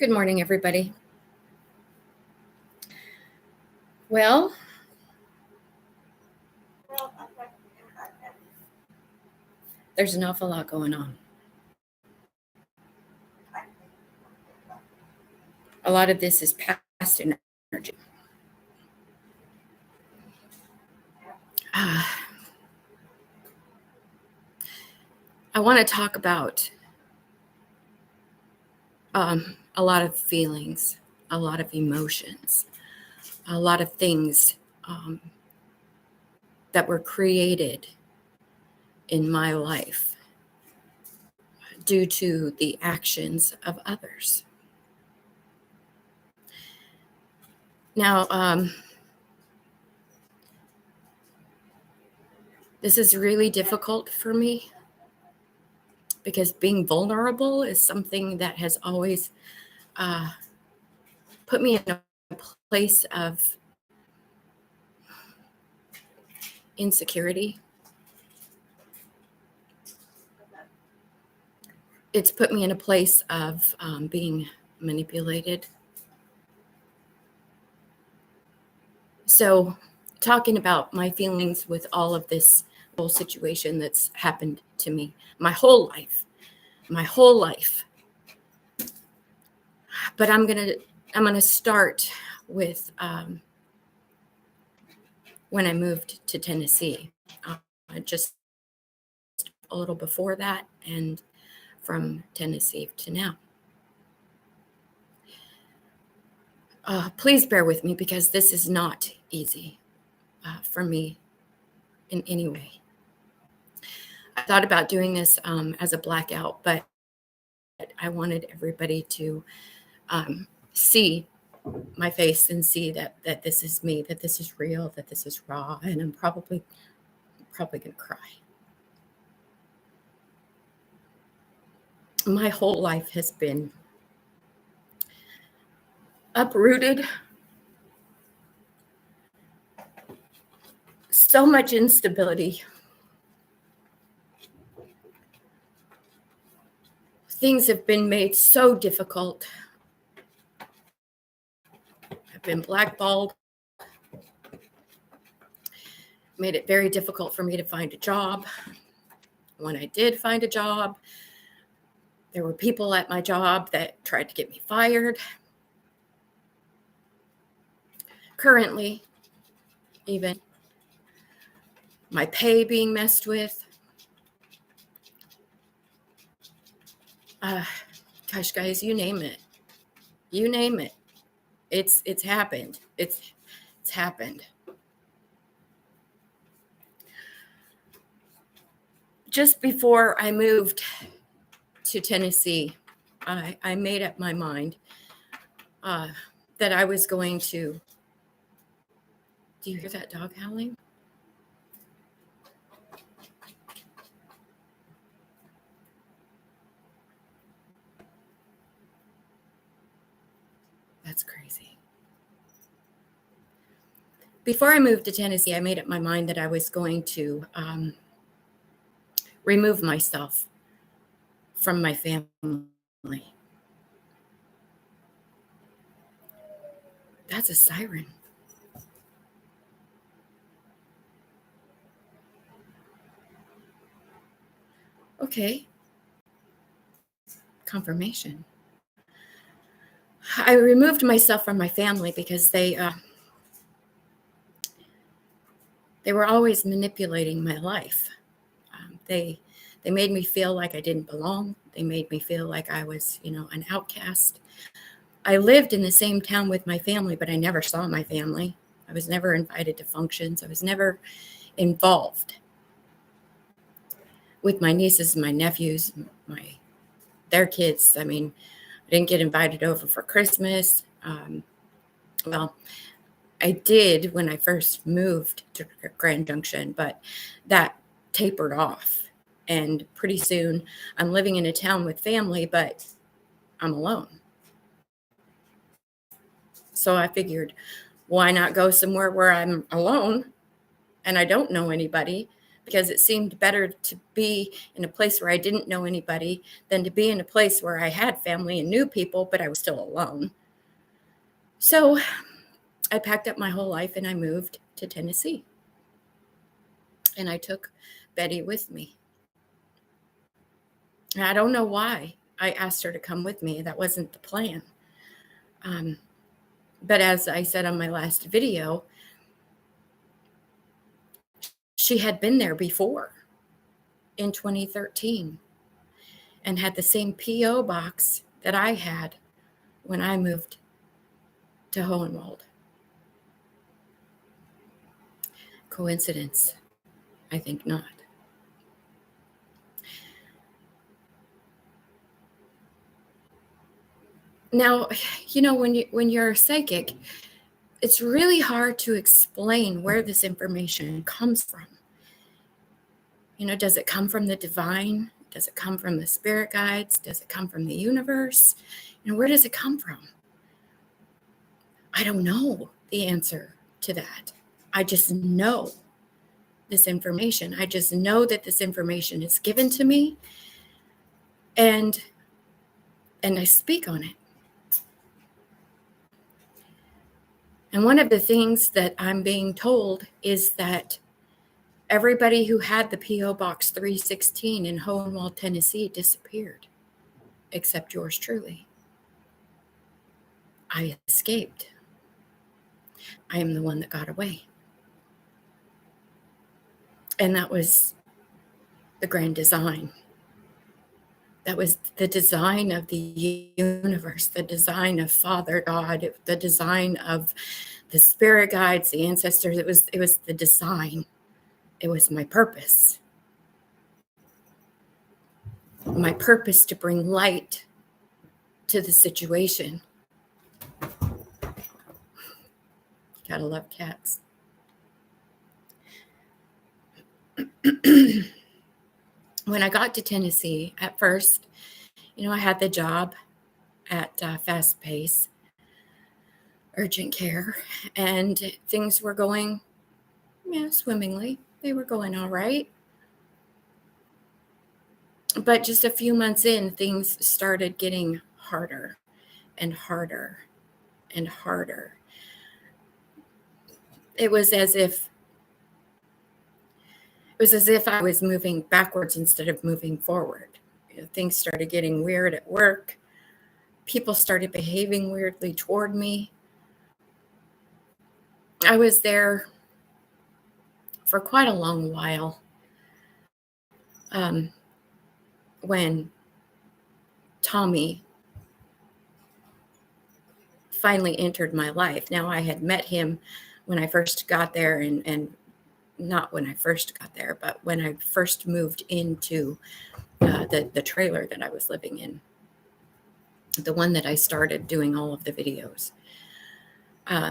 Good morning, everybody. Well, there's an awful lot going on. A lot of this is past energy. Uh, I want to talk about a lot of feelings, a lot of emotions, a lot of things that were created in my life due to the actions of others. Now, this is really difficult for me because being vulnerable is something that has always put me in a place of insecurity. It's put me in a place of being manipulated. So, talking about my feelings with all of this whole situation that's happened to me my whole life. But I'm gonna start with when I moved to Tennessee. Just a little before that, and from Tennessee to now. Please bear with me because this is not easy for me in any way. I thought about doing this as a blackout, but I wanted everybody to see my face and see that this is me, that this is real, that this is raw, and I'm probably gonna cry. My whole life has been uprooted. So much instability. Things have been made so difficult. I've been blackballed. Made it very difficult for me to find a job. When I did find a job, there were people at my job that tried to get me fired. Currently, even my pay being messed with. Gosh, guys, you name it. You name it. It's happened. It's happened. Just before I moved to Tennessee, I made up my mind that I was going to. Do you hear that dog howling? That's crazy. Before I moved to Tennessee, I made up my mind that I was going to remove myself from my family. That's a siren. Okay. Confirmation. I removed myself from my family because they were always manipulating my life. They made me feel like I didn't belong. They made me feel like I was, an outcast. I lived in the same town with my family, but I never saw my family. I was never invited to functions. I was never involved with my nieces and my nephews, their kids. I mean, I didn't get invited over for Christmas. Well, I did when I first moved to Grand Junction, but that tapered off. And pretty soon I'm living in a town with family, but I'm alone. So I figured, why not go somewhere where I'm alone and I don't know anybody, because it seemed better to be in a place where I didn't know anybody than to be in a place where I had family and knew people, but I was still alone. So I packed up my whole life and I moved to Tennessee. And I took Betty with me. And I don't know why I asked her to come with me. That wasn't the plan. But as I said on my last video, she had been there before in 2013 and had the same P.O. box that I had when I moved to Hohenwald. Coincidence? I think not. Now, when you're a psychic, it's really hard to explain where this information comes from. Does it come from the divine? Does it come from the spirit guides? Does it come from the universe? Where does it come from? I don't know the answer to that. I just know this information. I just know that this information is given to me, and I speak on it. And one of the things that I'm being told is that everybody who had the P.O. Box 316 in Hohenwald, Tennessee disappeared, except yours truly. I escaped. I am the one that got away. And that was the grand design. That was the design of the universe, the design of Father God, the design of the spirit guides, the ancestors. It was the design. It was my purpose. My purpose to bring light to the situation. Gotta love cats. When I got to Tennessee, at first, I had the job at Fast Pace, urgent care, and things were going, swimmingly. They were going all right. But just a few months in, things started getting harder and harder and harder. It was as if I was moving backwards instead of moving forward. Things started getting weird at work. People started behaving weirdly toward me. I was there for quite a long while when Tommy finally entered my life. Now, I had met him when I first got there, and not when I first got there, but when I first moved into the trailer that I was living in, the one that I started doing all of the videos.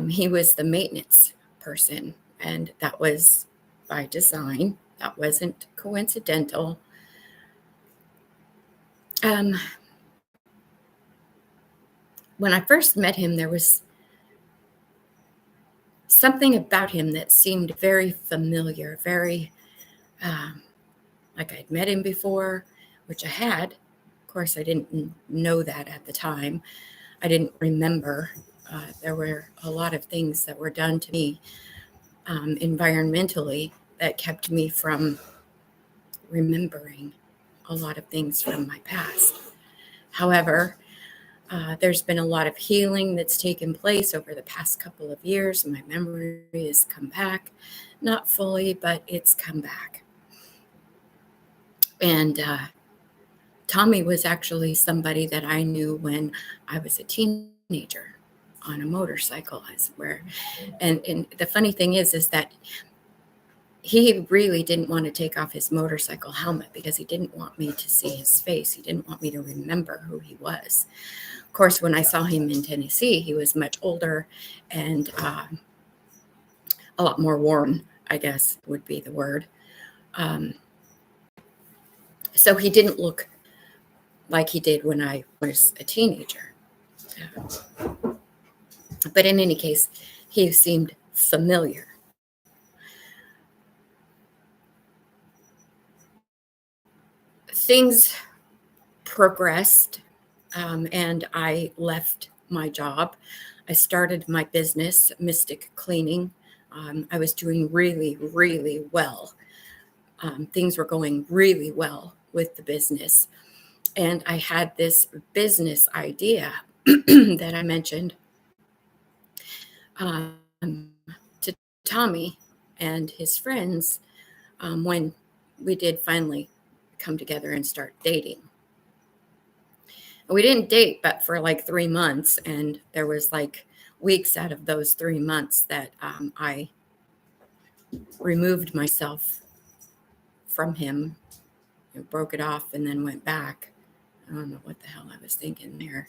He was the maintenance person, and that was by design. That wasn't coincidental. When I first met him, there was something about him that seemed very familiar, very like I'd met him before, which I had. Of course, I didn't know that at the time. I didn't remember. There were a lot of things that were done to me environmentally that kept me from remembering a lot of things from my past. However, there's been a lot of healing that's taken place over the past couple of years. My memory has come back, not fully, but it's come back. And Tommy was actually somebody that I knew when I was a teenager on a motorcycle. And the funny thing is that he really didn't want to take off his motorcycle helmet because he didn't want me to see his face. He didn't want me to remember who he was. Of course, when I saw him in Tennessee, he was much older and a lot more worn, I guess would be the word. So he didn't look like he did when I was a teenager. But in any case, he seemed familiar. things progressed, and I left my job. I started my business, Mystic Cleaning. I was doing really, really well. Things were going really well with the business. And I had this business idea that I mentioned um, to Tommy and his friends when we did finally come together and start dating. We didn't date, but for like 3 months. And there was like weeks out of those 3 months that I removed myself from him, broke it off, and then went back. I don't know what the hell I was thinking there.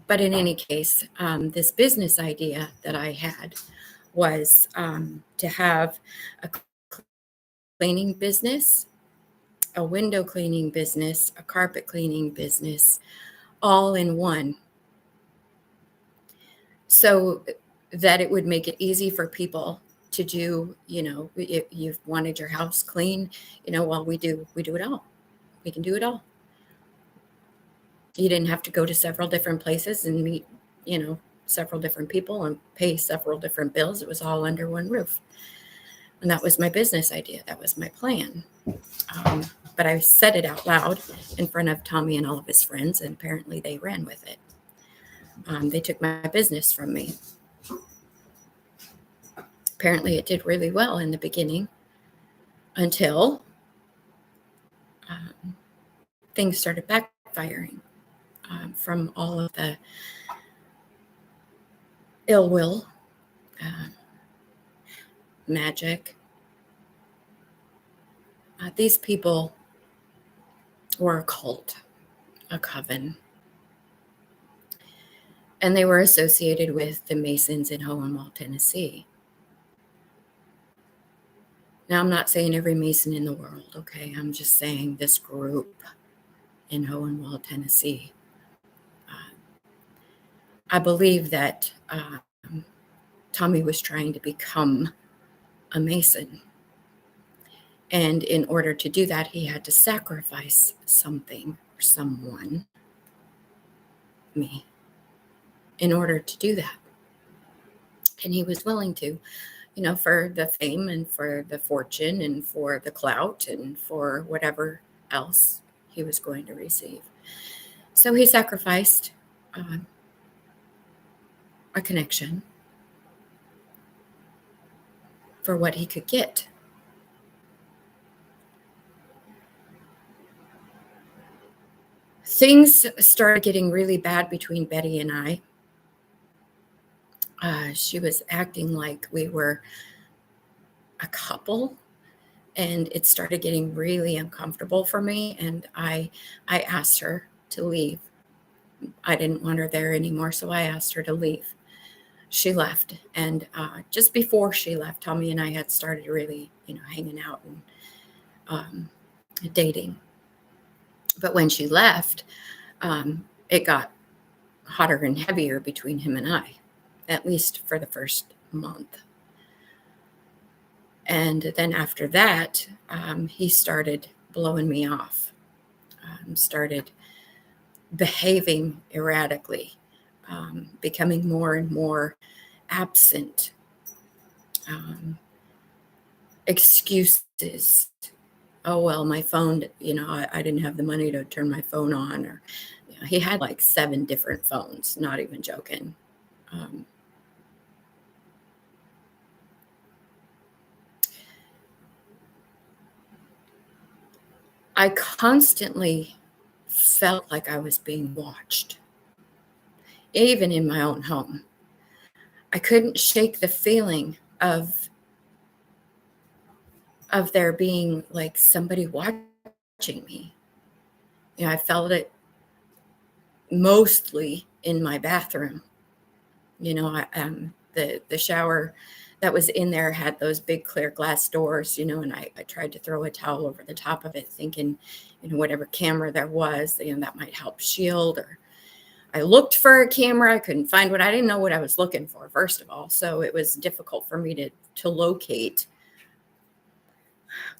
But in any case, this business idea that I had was to have a cleaning business, a window cleaning business, a carpet cleaning business, all in one. So that it would make it easy for people to do, if you've wanted your house clean, well, we do it all. We can do it all. You didn't have to go to several different places and meet, several different people and pay several different bills. It was all under one roof. And that was my business idea. That was my plan. But I said it out loud in front of Tommy and all of his friends, and apparently they ran with it. They took my business from me. Apparently it did really well in the beginning until things started backfiring from all of the ill will, magic. These people were a cult, a coven. And they were associated with the Masons in Hohenwald, Tennessee. Now, I'm not saying every Mason in the world, okay? I'm just saying this group in Hohenwald, Tennessee. I believe that Tommy was trying to become a Mason. And in order to do that, he had to sacrifice something or someone, me, in order to do that. And he was willing to, for the fame and for the fortune and for the clout and for whatever else he was going to receive. So he sacrificed a connection for what he could get. Things started getting really bad between Betty and I. She was acting like we were a couple, and it started getting really uncomfortable for me. And I asked her to leave. I didn't want her there anymore, so I asked her to leave. She left, and just before she left, Tommy and I had started really, hanging out and dating. But when she left, it got hotter and heavier between him and I, at least for the first month. And then after that, he started blowing me off, started behaving erratically, becoming more and more absent, excuses. Oh, well, my phone, I didn't have the money to turn my phone on. Or he had like 7 different phones, not even joking. I constantly felt like I was being watched, even in my own home. I couldn't shake the feeling of there being like somebody watching me. I felt it mostly in my bathroom. The shower that was in there had those big clear glass doors, and I tried to throw a towel over the top of it, thinking, whatever camera there was, that might help shield. Or I looked for a camera. I couldn't find one. I didn't know what I was looking for, first of all. So it was difficult for me to locate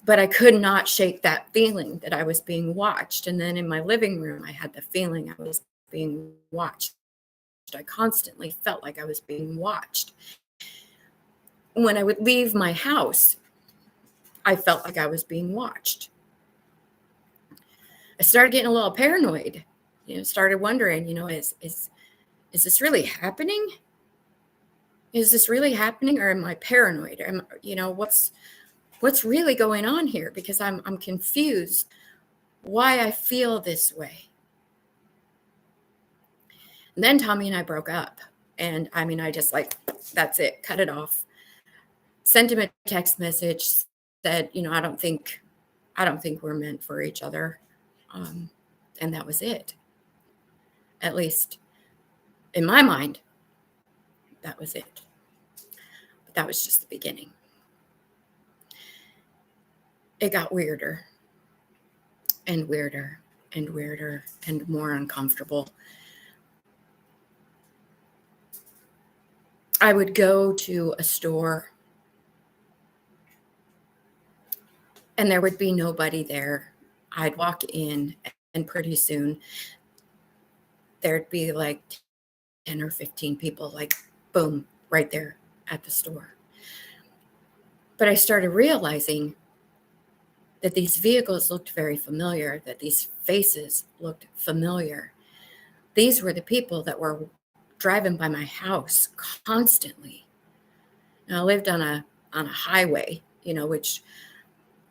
But I could not shake that feeling that I was being watched. And then in my living room, I had the feeling I was being watched. I constantly felt like I was being watched. When I would leave my house, I felt like I was being watched. I started getting a little paranoid, started wondering, is this really happening? Is this really happening, or am I paranoid? What's really going on here? Because I'm confused why I feel this way. And then Tommy and I broke up. And I just that's it, cut it off. Sent him a text message, said, I don't think we're meant for each other. And that was it. At least in my mind, that was it. But that was just the beginning. It got weirder and weirder and weirder and more uncomfortable. I would go to a store and there would be nobody there. I'd walk in and pretty soon there'd be like 10 or 15 people, like boom, right there at the store. But I started realizing that these vehicles looked very familiar, that these faces looked familiar. These were the people that were driving by my house constantly. And I lived on a highway, which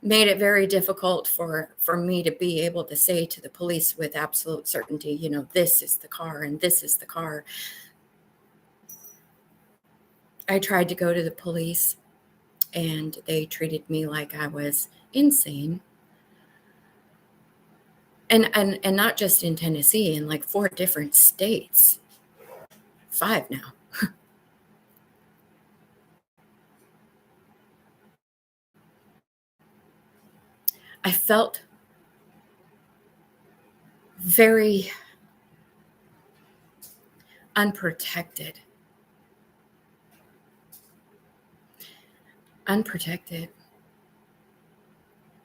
made it very difficult for me to be able to say to the police with absolute certainty, this is the car and this is the car. I tried to go to the police and they treated me like I was insane. And not just in Tennessee, in like 4 different states. 5 now. I felt very unprotected.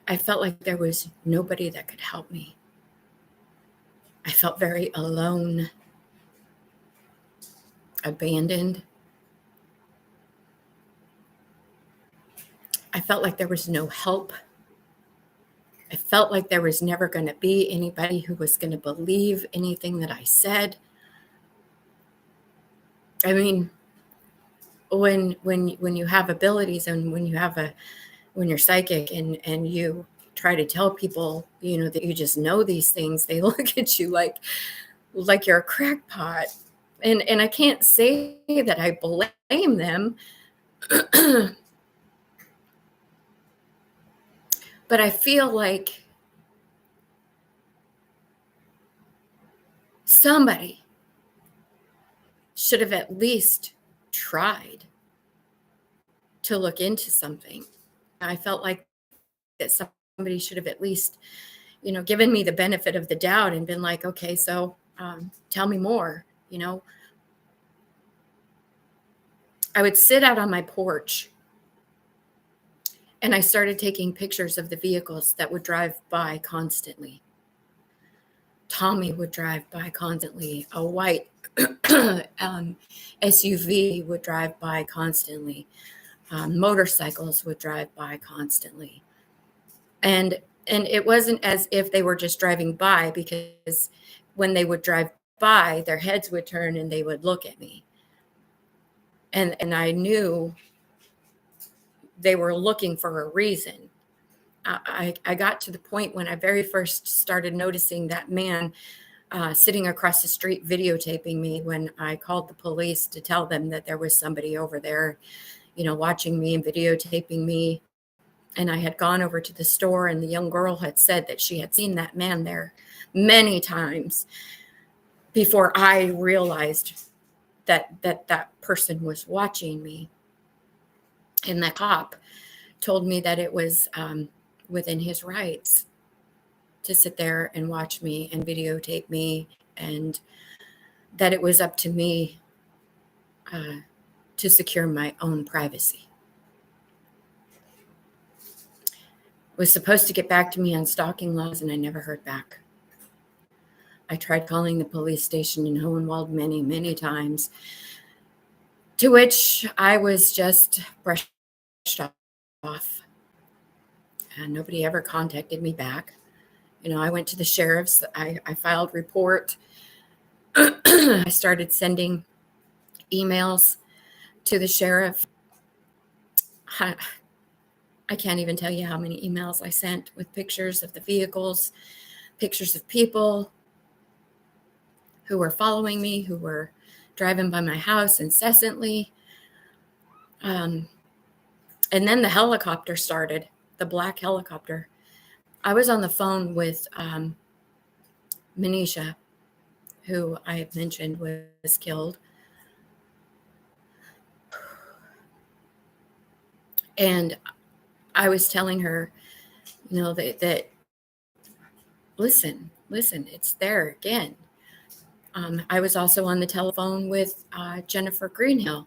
I felt like there was nobody that could help me. I felt very alone, abandoned. I felt like there was no help. I felt like there was never going to be anybody who was going to believe anything that I said. I mean, when you have abilities and when you're psychic and you try to tell people, that you just know these things, they look at you like you're a crackpot. And I can't say that I blame them. But I feel like somebody should have at least tried to look into something. I felt like that somebody should have at least, given me the benefit of the doubt and been like, okay, so tell me more. I would sit out on my porch and I started taking pictures of the vehicles that would drive by constantly. Tommy would drive by constantly. A white SUV would drive by constantly. Motorcycles would drive by constantly. And it wasn't as if they were just driving by, because when they would drive by, their heads would turn and they would look at me. And I knew they were looking for a reason. I got to the point when I very first started noticing that man sitting across the street videotaping me when I called the police to tell them that there was somebody over there, watching me and videotaping me. And I had gone over to the store and the young girl had said that she had seen that man there many times before I realized that person was watching me. And that cop told me that it was within his rights to sit there and watch me and videotape me, and that it was up to me to secure my own privacy. was supposed to get back to me on stalking laws, and I never heard back. I tried calling the police station in Hohenwald many, many times, to which I was just brushed off. And nobody ever contacted me back. I went to the sheriff's. I filed report. I started sending emails to the sheriff. I can't even tell you how many emails I sent with pictures of the vehicles, pictures of people who were following me, who were driving by my house incessantly. And then the helicopter started, the black helicopter. I was on the phone with Manisha, who I have mentioned was killed. And I was telling her, that listen, it's there again. I was also on the telephone with Jennifer Greenhill.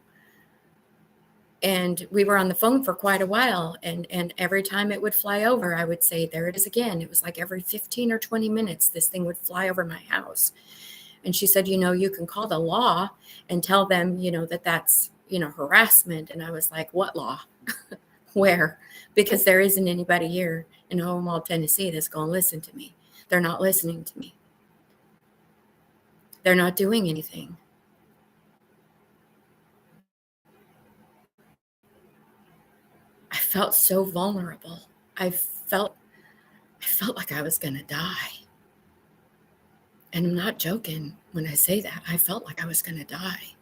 And we were on the phone for quite a while. And every time it would fly over, I would say, there it is again. It was like every 15 or 20 minutes, this thing would fly over my house. And she said, you can call the law and tell them, that's, harassment. And I was like, what law? Where? Because there isn't anybody here in Hohenwald, Tennessee that's going to listen to me. They're not listening to me. They're not doing anything. I felt so vulnerable. I felt like I was going to die. And I'm not joking when I say that. I felt like I was going to die.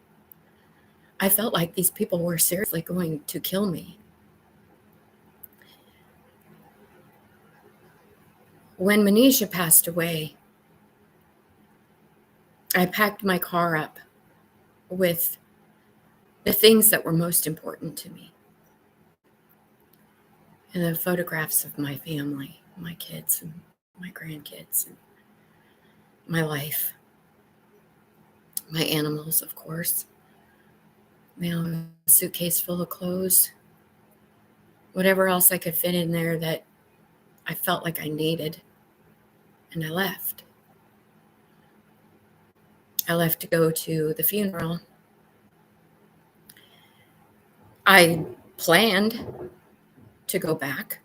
I felt like these people were seriously going to kill me. When Manisha passed away, I packed my car up with the things that were most important to me. And the photographs of my family, my kids and my grandkids, and my life, my animals, of course. A suitcase full of clothes, whatever else I could fit in there that I felt like I needed. And I left. I left to go to the funeral. I planned to go back.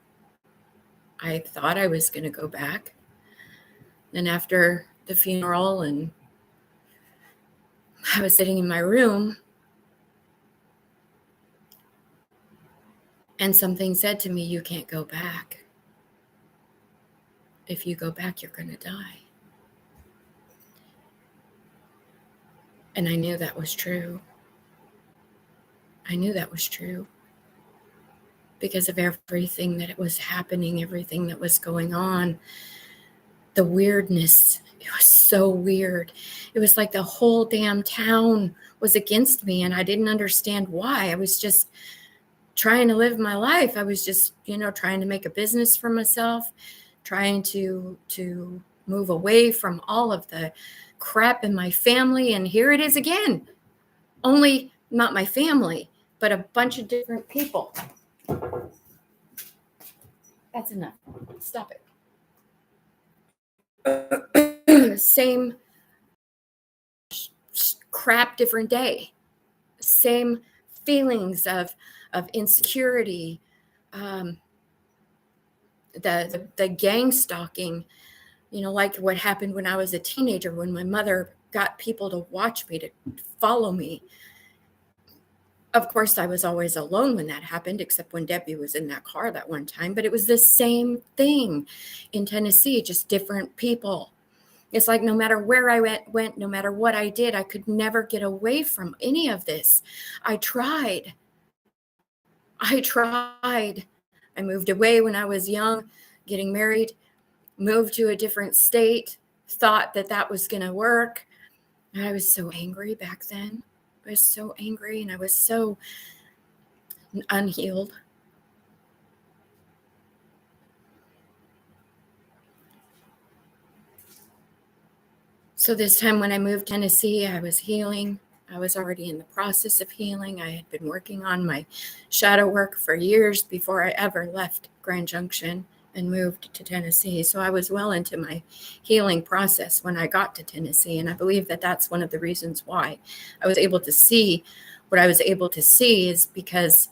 I thought I was going to go back. Then after the funeral, and I was sitting in my room, and something said to me, you can't go back. If you go back, you're going to die. And I knew that was true. I knew that was true because of everything that was happening, everything that was going on, the weirdness. It was so weird. It was like the whole damn town was against me, and I didn't understand why. I was just trying to live my life. I was just, trying to make a business for myself, trying to move away from all of the crap in my family. And here it is again. Only not my family, but a bunch of different people. That's enough. Stop it. Same crap, different day. Same feelings of insecurity, the gang stalking, like what happened when I was a teenager, when my mother got people to watch me, to follow me. Of course, I was always alone when that happened, except when Debbie was in that car that one time. But it was the same thing in Tennessee, just different people. It's like no matter where I went, no matter what I did, I could never get away from any of this. I tried. I moved away when I was young, getting married, moved to a different state, thought that was going to work. And I was so angry back then. I was so angry, and I was so unhealed. So this time when I moved to Tennessee, I was healing. I was already in the process of healing. I had been working on my shadow work for years before I ever left Grand Junction and moved to Tennessee. So I was well into my healing process when I got to Tennessee. And I believe that that's one of the reasons why I was able to see what I was able to see, is because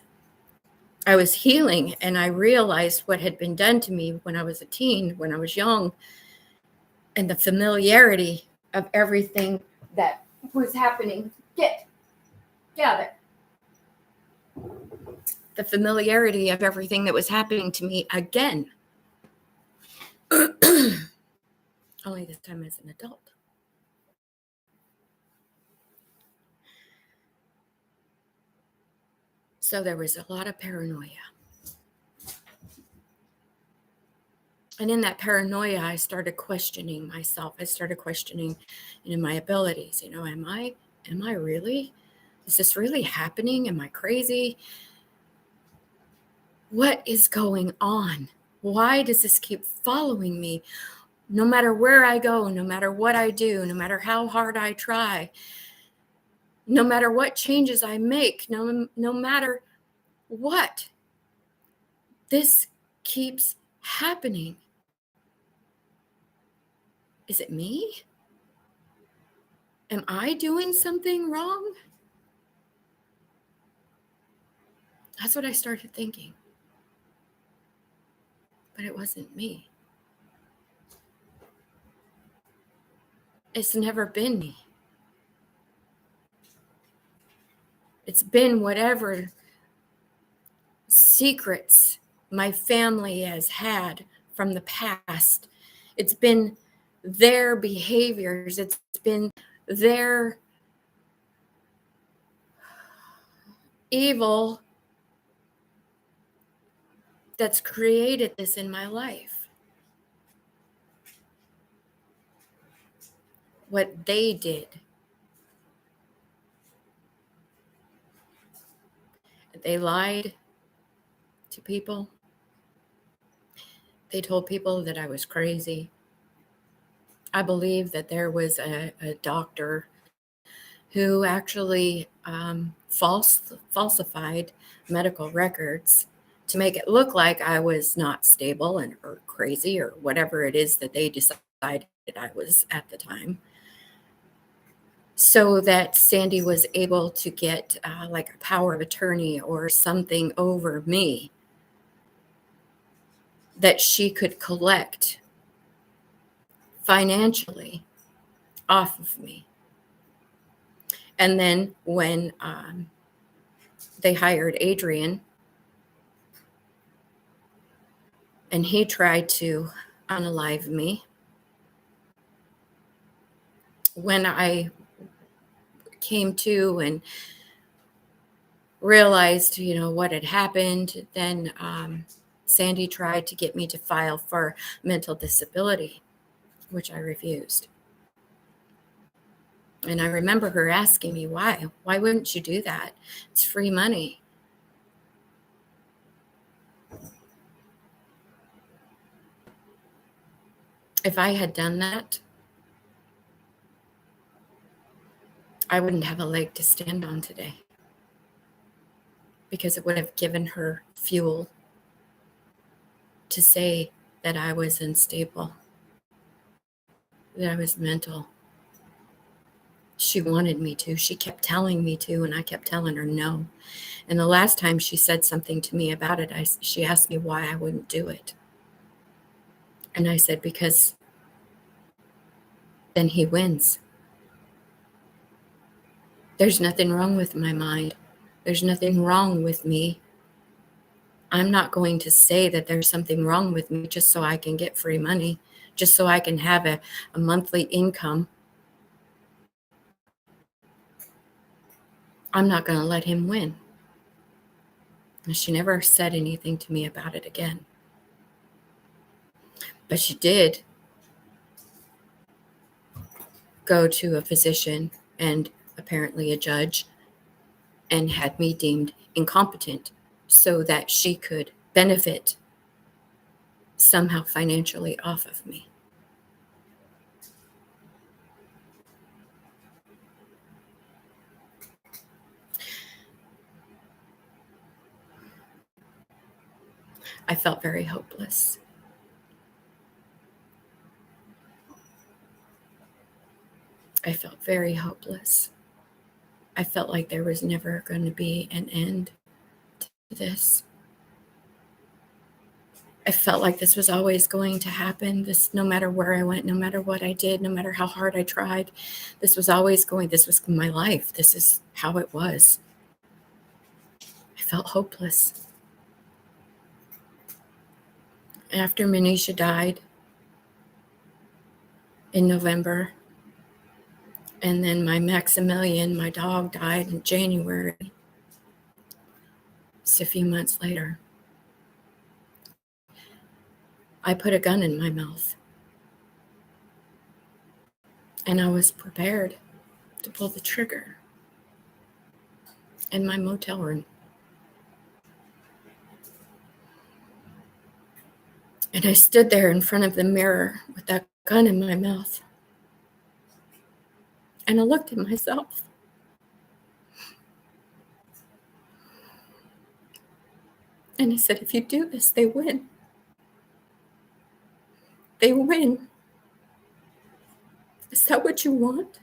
I was healing and I realized what had been done to me when I was a teen, when I was young, and the familiarity of everything that was happening. Get out of there. The familiarity of everything that was happening to me again. Only this time as an adult. So there was a lot of paranoia. And in that paranoia, I started questioning myself. I started questioning, my abilities. Am I really? Is this really happening? Am I crazy? What is going on? Why does this keep following me? No matter where I go, no matter what I do, no matter how hard I try, no matter what changes I make, no matter what, this keeps happening. Is it me? Am I doing something wrong? That's what I started thinking. But it wasn't me. It's never been me. It's been whatever secrets my family has had from the past. It's been their behaviors. It's been their evil that's created this in my life. What they did. They lied to people. They told people that I was crazy. I believe that there was a doctor who actually falsified medical records to make it look like I was not stable or crazy or whatever it is that they decided I was at the time, so that Sandy was able to get like a power of attorney or something over me that she could collect financially off of me. And then when they hired Adrian and he tried to unalive me, when I came to and realized, what had happened, then Sandy tried to get me to file for mental disability, which I refused. And I remember her asking me, why wouldn't you do that? It's free money. If I had done that, I wouldn't have a leg to stand on today, because it would have given her fuel to say that I was unstable, that I was mental. She wanted me to. She kept telling me to, and I kept telling her no. And the last time she said something to me about it, she asked me why I wouldn't do it. And I said, because then he wins. There's nothing wrong with my mind. There's nothing wrong with me. I'm not going to say that there's something wrong with me just so I can get free money, just so I can have a monthly income. I'm not going to let him win. And she never said anything to me about it again. But she did go to a physician and apparently a judge and had me deemed incompetent so that she could benefit somehow financially off of me. I felt very hopeless. I felt very hopeless. I felt like there was never going to be an end to this. I felt like this was always going to happen. This, no matter where I went, no matter what I did, no matter how hard I tried, this was my life. This is how it was. I felt hopeless. After Manisha died in November, and then my Maximilian, my dog, died in January, just a few months later, I put a gun in my mouth. And I was prepared to pull the trigger in my motel room. And I stood there in front of the mirror with that gun in my mouth. And I looked at myself. And I said, if you do this, they win. They win. Is that what you want?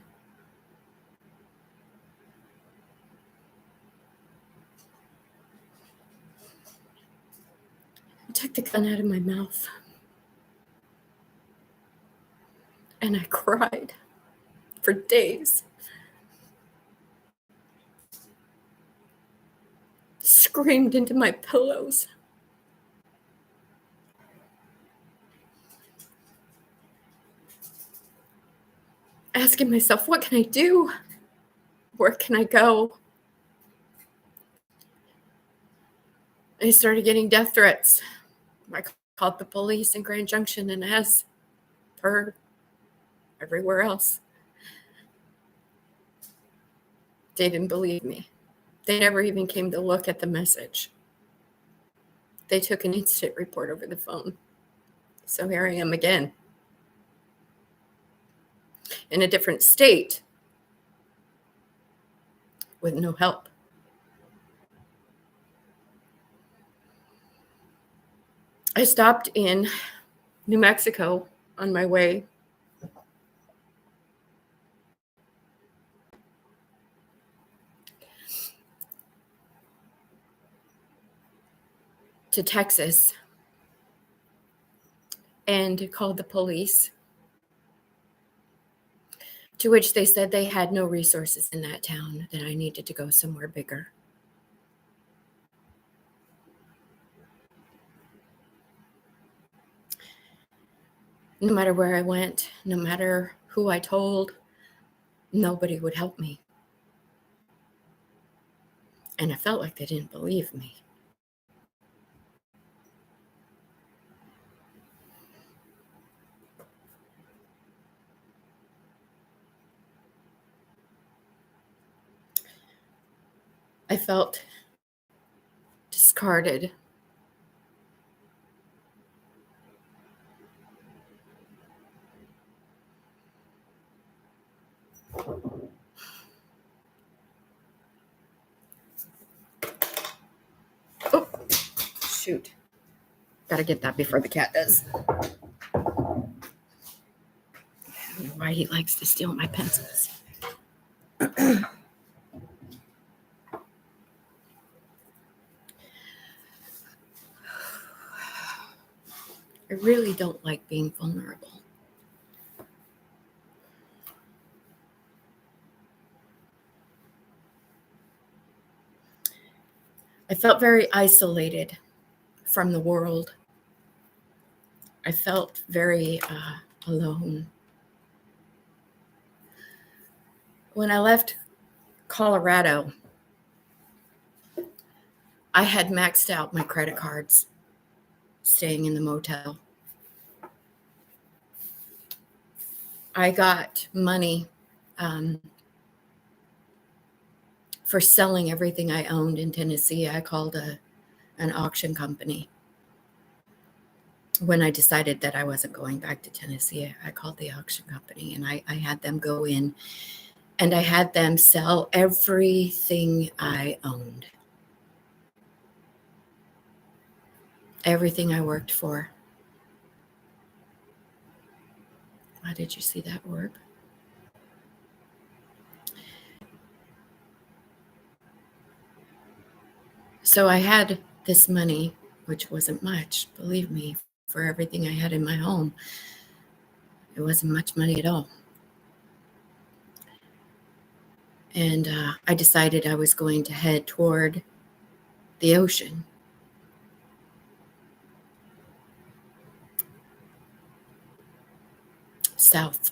I took the gun out of my mouth. And I cried for days. Screamed into my pillows. Asking myself, what can I do? Where can I go? I started getting death threats. I called the police in Grand Junction, and as per everywhere else, they didn't believe me. They never even came to look at the message. They took an incident report over the phone. So here I am again, in a different state, with no help. I stopped in New Mexico on my way to Texas and called the police, to which they said they had no resources in that town, that I needed to go somewhere bigger. No matter where I went, no matter who I told, nobody would help me. And I felt like they didn't believe me. I felt discarded. Oh, shoot. Gotta get that before the cat does. I don't know why he likes to steal my pencils. I really don't like being vulnerable. I felt very isolated from the world. I felt very alone. When I left Colorado, I had maxed out my credit cards staying in the motel. I got money for selling everything I owned in Tennessee. I called an auction company. When I decided that I wasn't going back to Tennessee, I called the auction company, and I had them go in, and I had them sell everything I owned. Everything I worked for. Why did you see that orb? So I had this money, which wasn't much, believe me, for everything I had in my home. It wasn't much money at all. And I decided I was going to head toward the ocean. South.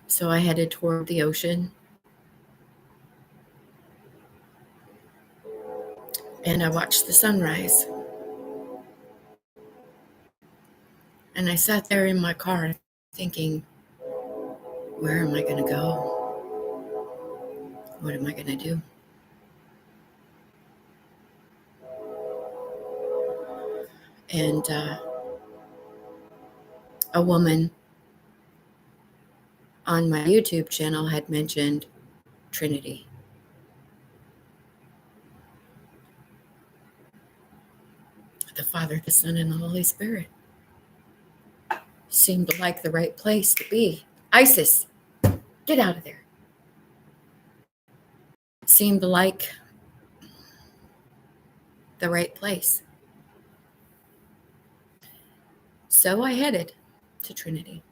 So I headed toward the ocean. And I watched the sunrise. And I sat there in my car thinking, where am I going to go? What am I going to do? And a woman on my YouTube channel had mentioned Trinity. The Father, the Son, and the Holy Spirit. Seemed like the right place to be. ISIS, get out of there. Seemed like the right place. So I headed to Trinity.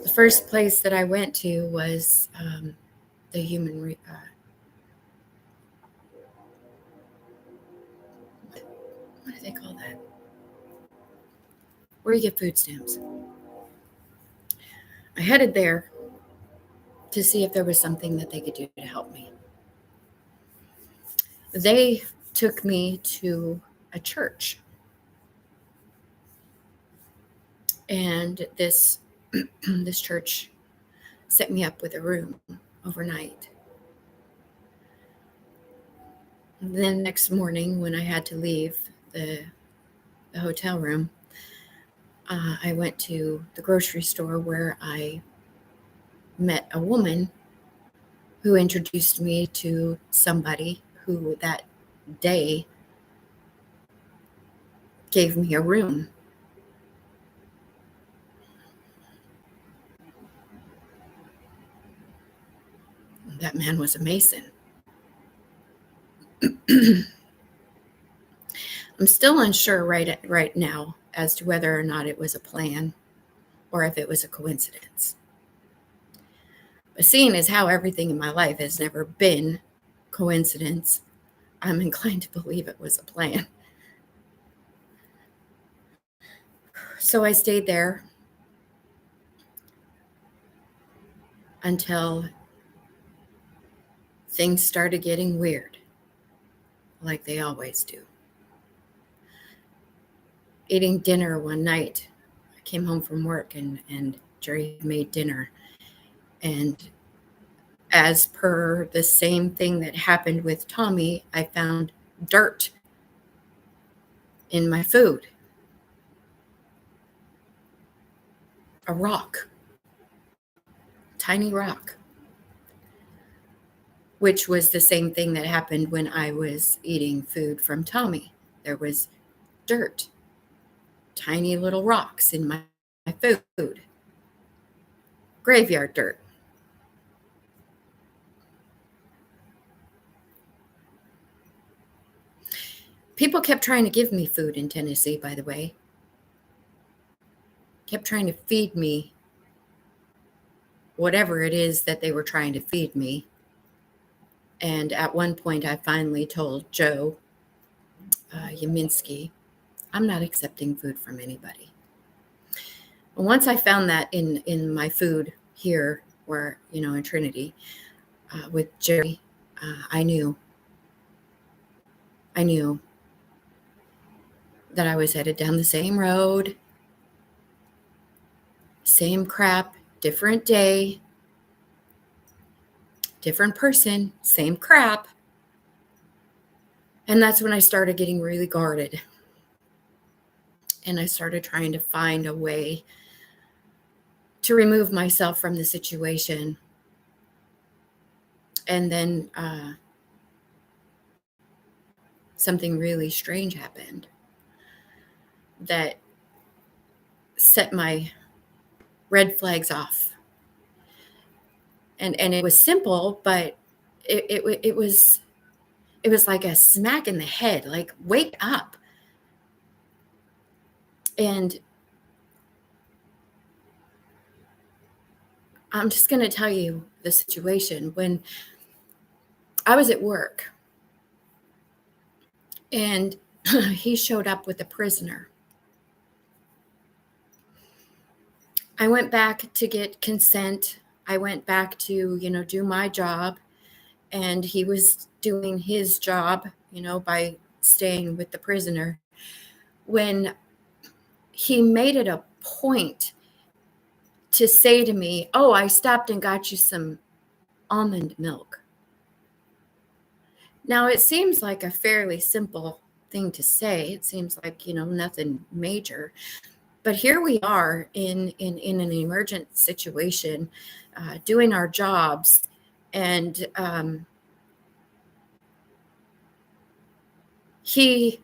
The first place that I went to was the human, what do they call that? Where you get food stamps. I headed there to see if there was something that they could do to help me. They took me to a church. And this this church set me up with a room overnight. Then next morning, when I had to leave the hotel room, I went to the grocery store where I met a woman who introduced me to somebody who that day gave me a room. That man was a Mason. I'm still unsure right now as to whether or not it was a plan or if it was a coincidence. But seeing as how everything in my life has never been coincidence, I'm inclined to believe it was a plan. So I stayed there until things started getting weird, like they always do. Eating dinner one night, I came home from work and Jerry made dinner. And as per the same thing that happened with Tommy, I found dirt in my food. A rock. Tiny rock. Which was the same thing that happened when I was eating food from Tommy. There was dirt. Tiny little rocks in my food. Graveyard dirt. People kept trying to give me food in Tennessee, by the way. Kept trying to feed me whatever it is that they were trying to feed me. And at one point, I finally told Joe Yaminski, I'm not accepting food from anybody. Once I found that in my food here, where, in Trinity, with Jerry, I knew that I was headed down the same road, same crap, different day, different person, same crap. And that's when I started getting really guarded. And I started trying to find a way to remove myself from the situation. And then something really strange happened that set my red flags off. And it was simple, but it was like a smack in the head, like, wake up. And I'm just going to tell you the situation. When I was at work and he showed up with a prisoner, I went back to get consent. I went back to, do my job. And he was doing his job, by staying with the prisoner. When he made it a point to say to me, "Oh, I stopped and got you some almond milk." Now, it seems like a fairly simple thing to say. It seems like, nothing major. But here we are in an emergent situation, doing our jobs. And he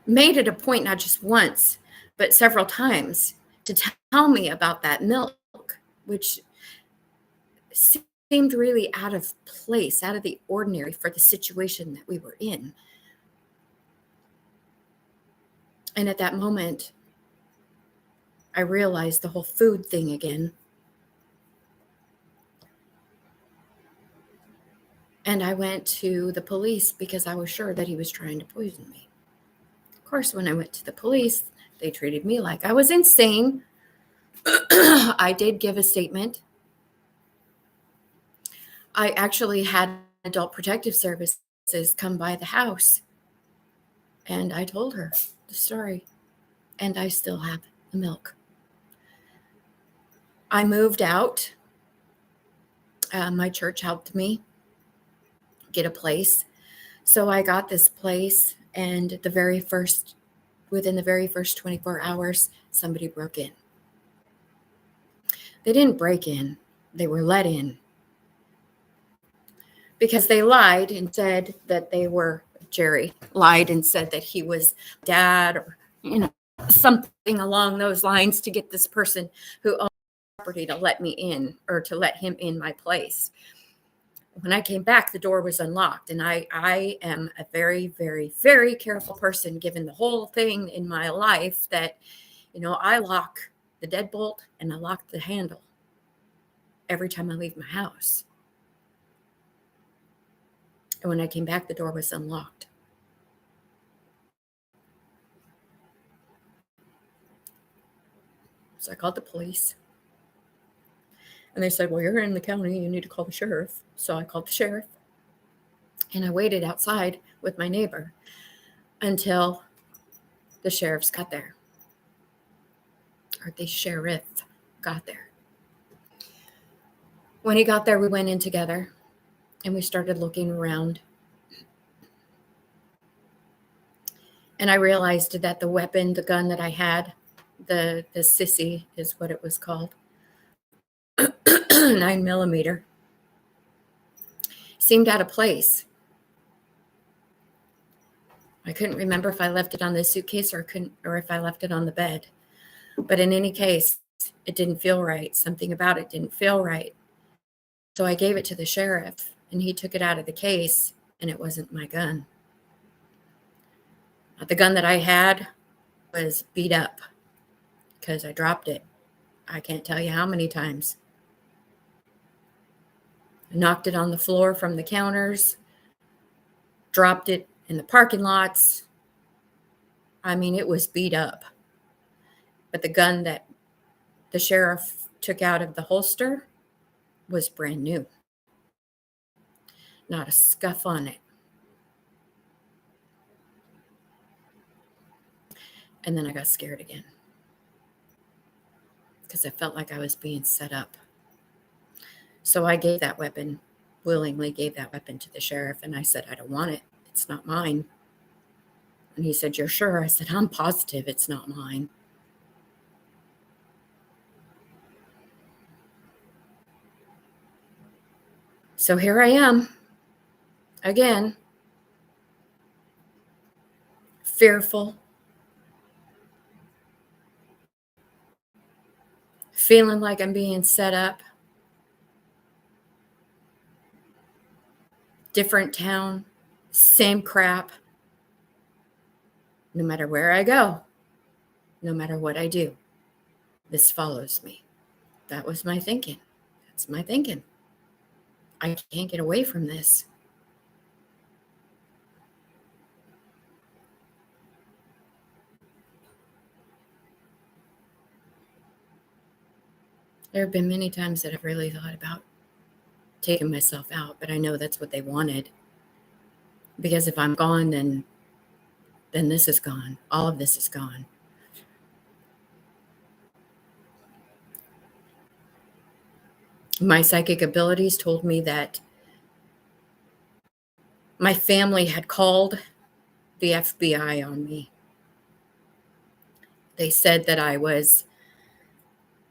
made it a point, not just once, but several times, to tell me about that milk, which seemed really out of place, out of the ordinary for the situation that we were in. And at that moment, I realized the whole food thing again. And I went to the police because I was sure that he was trying to poison me. Of course, when I went to the police, they treated me like I was insane. I did give a statement. I actually had Adult Protective Services come by the house, and I told her the story, and I still have the milk. I moved out. My church helped me get a place. So I got this place, and within the very first 24 hours, somebody broke in. They didn't break in, they were let in. Because they lied and said that Jerry lied and said that he was dad, or, something along those lines, to get this person who owned property to let me in, or to let him in my place. When I came back, the door was unlocked. And I am a very, very, very careful person, given the whole thing in my life, that, I lock the deadbolt and I lock the handle every time I leave my house. And when I came back, the door was unlocked. So I called the police. And they said, "Well, you're in the county, you need to call the sheriff." So I called the sheriff. And I waited outside with my neighbor until the sheriffs got there. Or the sheriff got there. When he got there, we went in together and we started looking around. And I realized that the weapon, the gun that I had, the sissy is what it was called, 9mm, seemed out of place. I couldn't remember if I left it on the suitcase or if I left it on the bed. But in any case, it didn't feel right. Something about it didn't feel right. So I gave it to the sheriff, and he took it out of the case, and it wasn't my gun. The gun that I had was beat up because I dropped it. I can't tell you how many times. I knocked it on the floor from the counters, dropped it in the parking lots. I mean, it was beat up. But the gun that the sheriff took out of the holster was brand new. Not a scuff on it. And then I got scared again because I felt like I was being set up. So I willingly gave that weapon to the sheriff, and I said, "I don't want it. It's not mine." And he said, "You're sure?" I said, "I'm positive it's not mine." So here I am again, fearful, feeling like I'm being set up. Different town, same crap. No matter where I go, no matter what I do, this follows me. That was my thinking. That's my thinking. I can't get away from this. There have been many times that I've really thought about taking myself out, but I know that's what they wanted. Because if I'm gone, then this is gone. All of this is gone. My psychic abilities told me that my family had called the FBI on me. They said that I was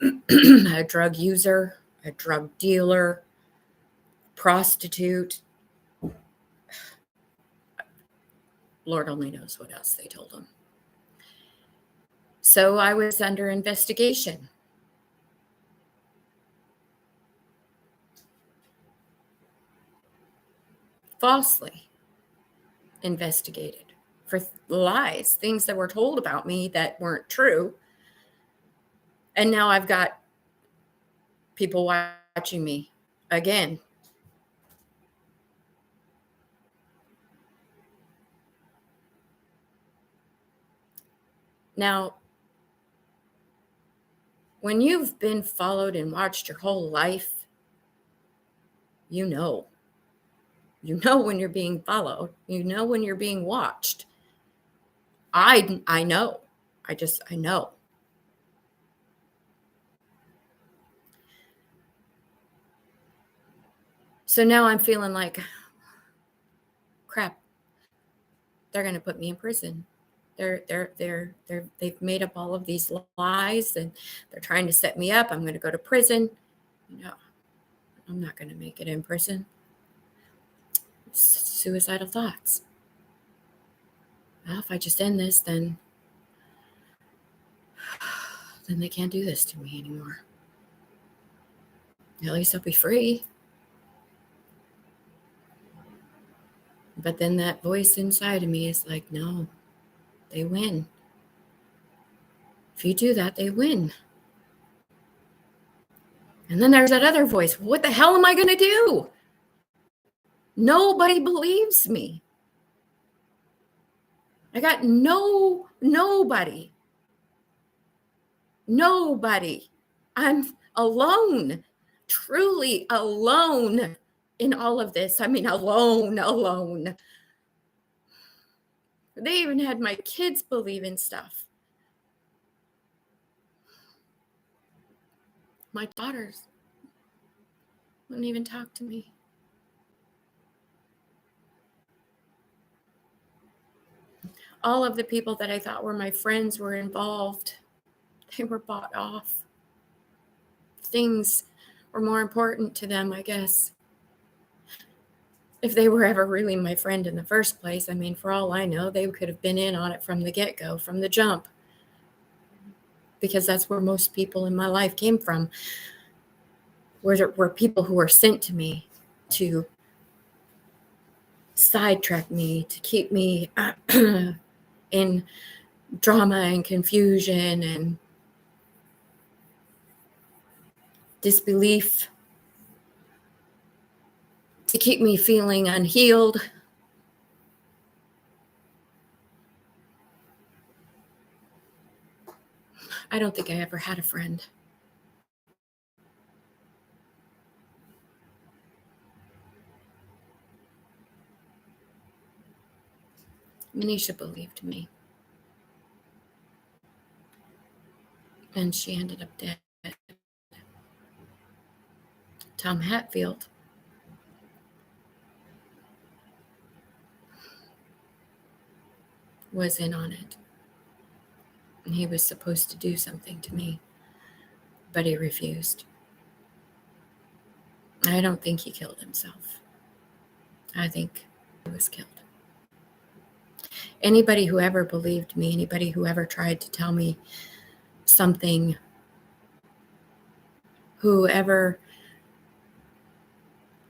a drug user, a drug dealer, prostitute. Lord only knows what else they told them. So I was under investigation. Falsely investigated for lies, things that were told about me that weren't true. And now I've got people watching me again. Now, when you've been followed and watched your whole life, you know. You know when you're being followed. You know when you're being watched. I know. I know. So now I'm feeling like, crap, they're going to put me in prison. They've made up all of these lies and they're trying to set me up. I'm going to go to prison. No, I'm not going to make it in prison. Suicidal thoughts. Well, if I just end this, then they can't do this to me anymore. At least I'll be free. But then that voice inside of me is like, no, they win. If you do that, they win. And then there's that other voice. What the hell am I going to do? Nobody believes me. I got nobody. I'm alone, truly alone in all of this. I mean, alone. They even had my kids believe in stuff. My daughters wouldn't even talk to me. All of the people that I thought were my friends were involved. They were bought off. Things were more important to them, I guess. If they were ever really my friend in the first place, I mean, for all I know, they could have been in on it from the get-go, from the jump. Because that's where most people in my life came from. Were people who were sent to me to sidetrack me, to keep me in drama and confusion and disbelief, to keep me feeling unhealed. I don't think I ever had a friend. Manisha believed me. And she ended up dead. Tom Hatfield was in on it. And he was supposed to do something to me, but he refused. I don't think he killed himself. I think he was killed. Anybody who ever believed me, anybody who ever tried to tell me something Whoever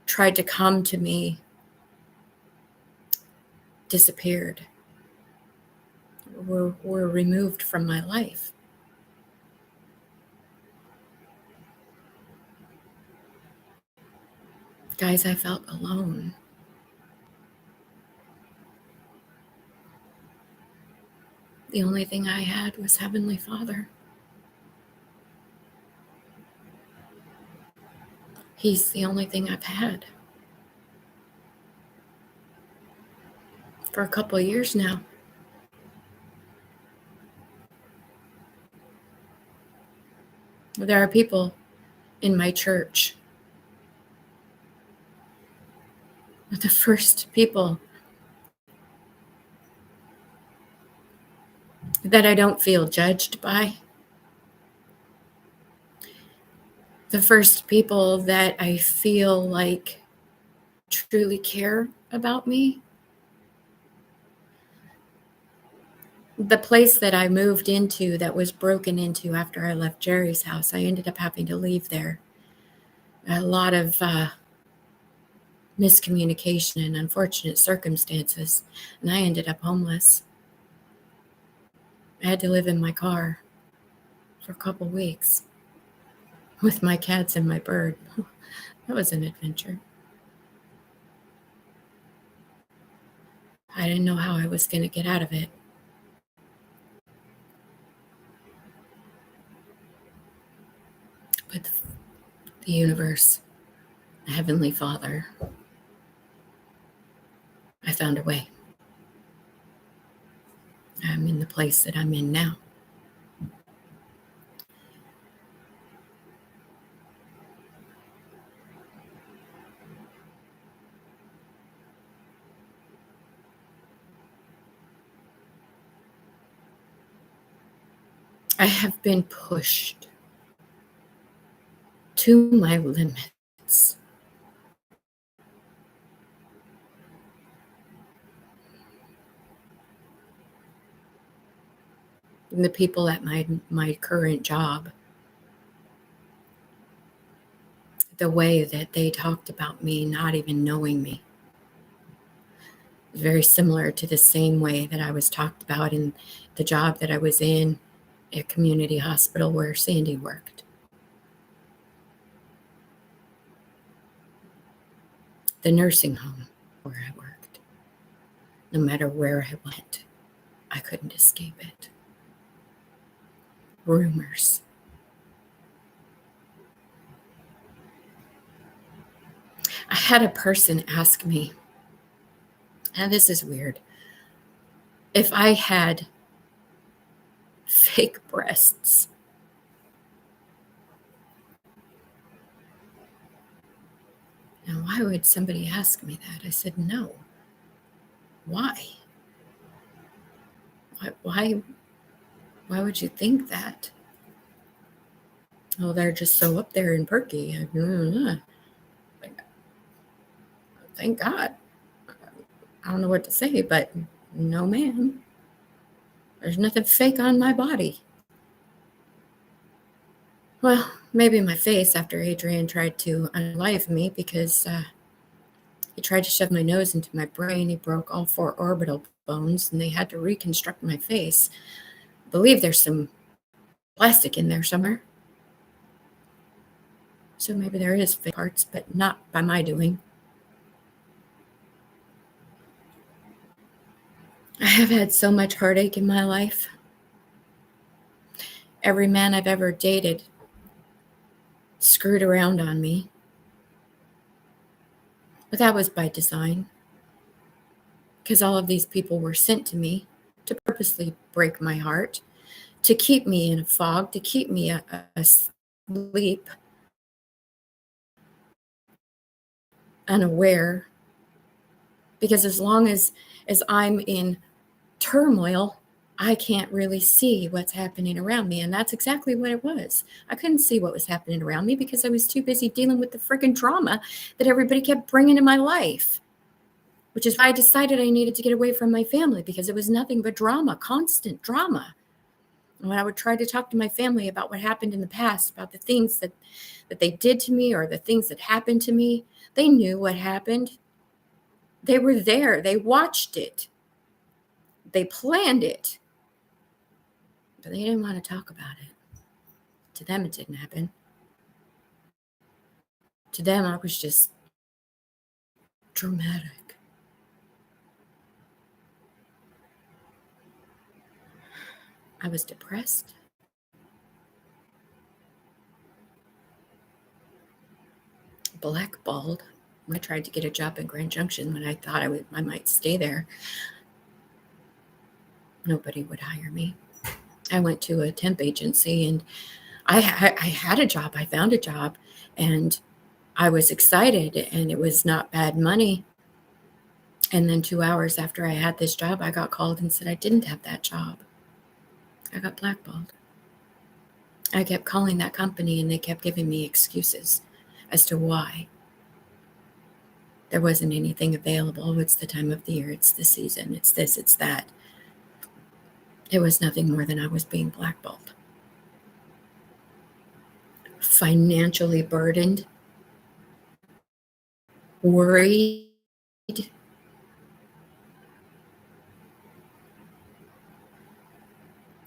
tried to come to me disappeared, were removed from my life. Guys, I felt alone. The only thing I had was Heavenly Father. He's the only thing I've had for a couple of years now. There are people in my church, the first people that I don't feel judged by, the first people that I feel like truly care about me. The place that I moved into that was broken into after I left Jerry's house, I ended up having to leave there. A lot of miscommunication and unfortunate circumstances, and I ended up homeless. I had to live in my car for a couple weeks with my cats and my bird. That was an adventure. I didn't know how I was going to get out of it. But the universe, the Heavenly Father, I found a way. I'm in the place that I'm in now. I have been pushed to my limits. And the people at my current job, the way that they talked about me, not even knowing me, is very similar to the same way that I was talked about in the job that I was in at community hospital where Sandy worked. The nursing home where I worked. No matter where I went, I couldn't escape it. Rumors. I had a person ask me, and this is weird, if I had fake breasts. Now, why would somebody ask me that? I said, no. Why? Why would you think that? Oh, they're just so up there and perky. Thank God. I don't know what to say, but no, ma'am. There's nothing fake on my body. Well, maybe my face after Adrian tried to unalive me because he tried to shove my nose into my brain. He broke all 4 orbital bones, and they had to reconstruct my face. I believe there's some plastic in there somewhere. So maybe there is fake parts, but not by my doing. I have had so much heartache in my life. Every man I've ever dated screwed around on me. But that was by design. Because all of these people were sent to me to purposely break my heart, to keep me in a fog, to keep me asleep, unaware. Because as long as I'm in turmoil, I can't really see what's happening around me. And that's exactly what it was. I couldn't see what was happening around me because I was too busy dealing with the freaking drama that everybody kept bringing in my life, which is why I decided I needed to get away from my family, because it was nothing but drama, constant drama. When I would try to talk to my family about what happened in the past, about the things that they did to me or the things that happened to me, they knew what happened. They were there. They watched it. They planned it. But they didn't want to talk about it. To them, it didn't happen. To them, I was just dramatic. I was depressed. Blackballed. I tried to get a job in Grand Junction when I thought I might stay there. Nobody would hire me. I went to a temp agency and I had a job. I found a job and I was excited and it was not bad money. And then 2 hours after I had this job, I got called and said I didn't have that job. I got blackballed. I kept calling that company and they kept giving me excuses as to why. There wasn't anything available. It's the time of the year. It's the season. It's this, it's that. It was nothing more than I was being blackballed. Financially burdened, worried,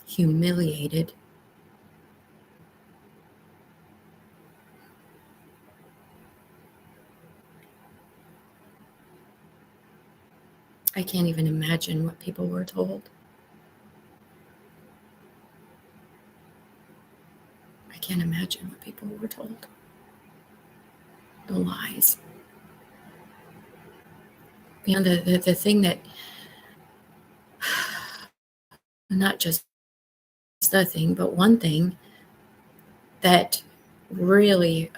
humiliated. I can't even imagine what people were told. I can't imagine what people were told. The lies. You know, the thing that, not just the thing, but one thing that really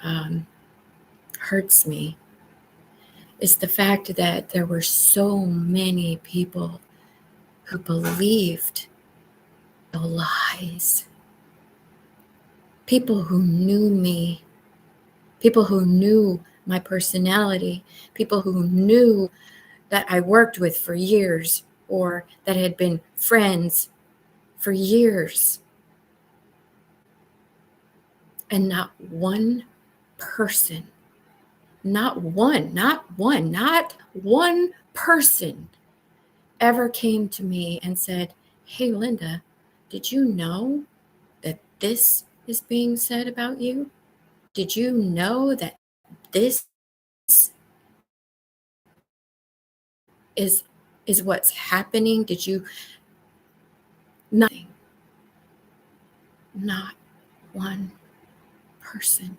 hurts me is the fact that there were so many people who believed the lies. People who knew me, people who knew my personality, people who knew that I worked with for years or that had been friends for years. And not one person, not one person ever came to me and said, "Hey, Linda, did you know that this is being said about you? Did you know that this is what's happening? Did you?" Nothing. Not one person.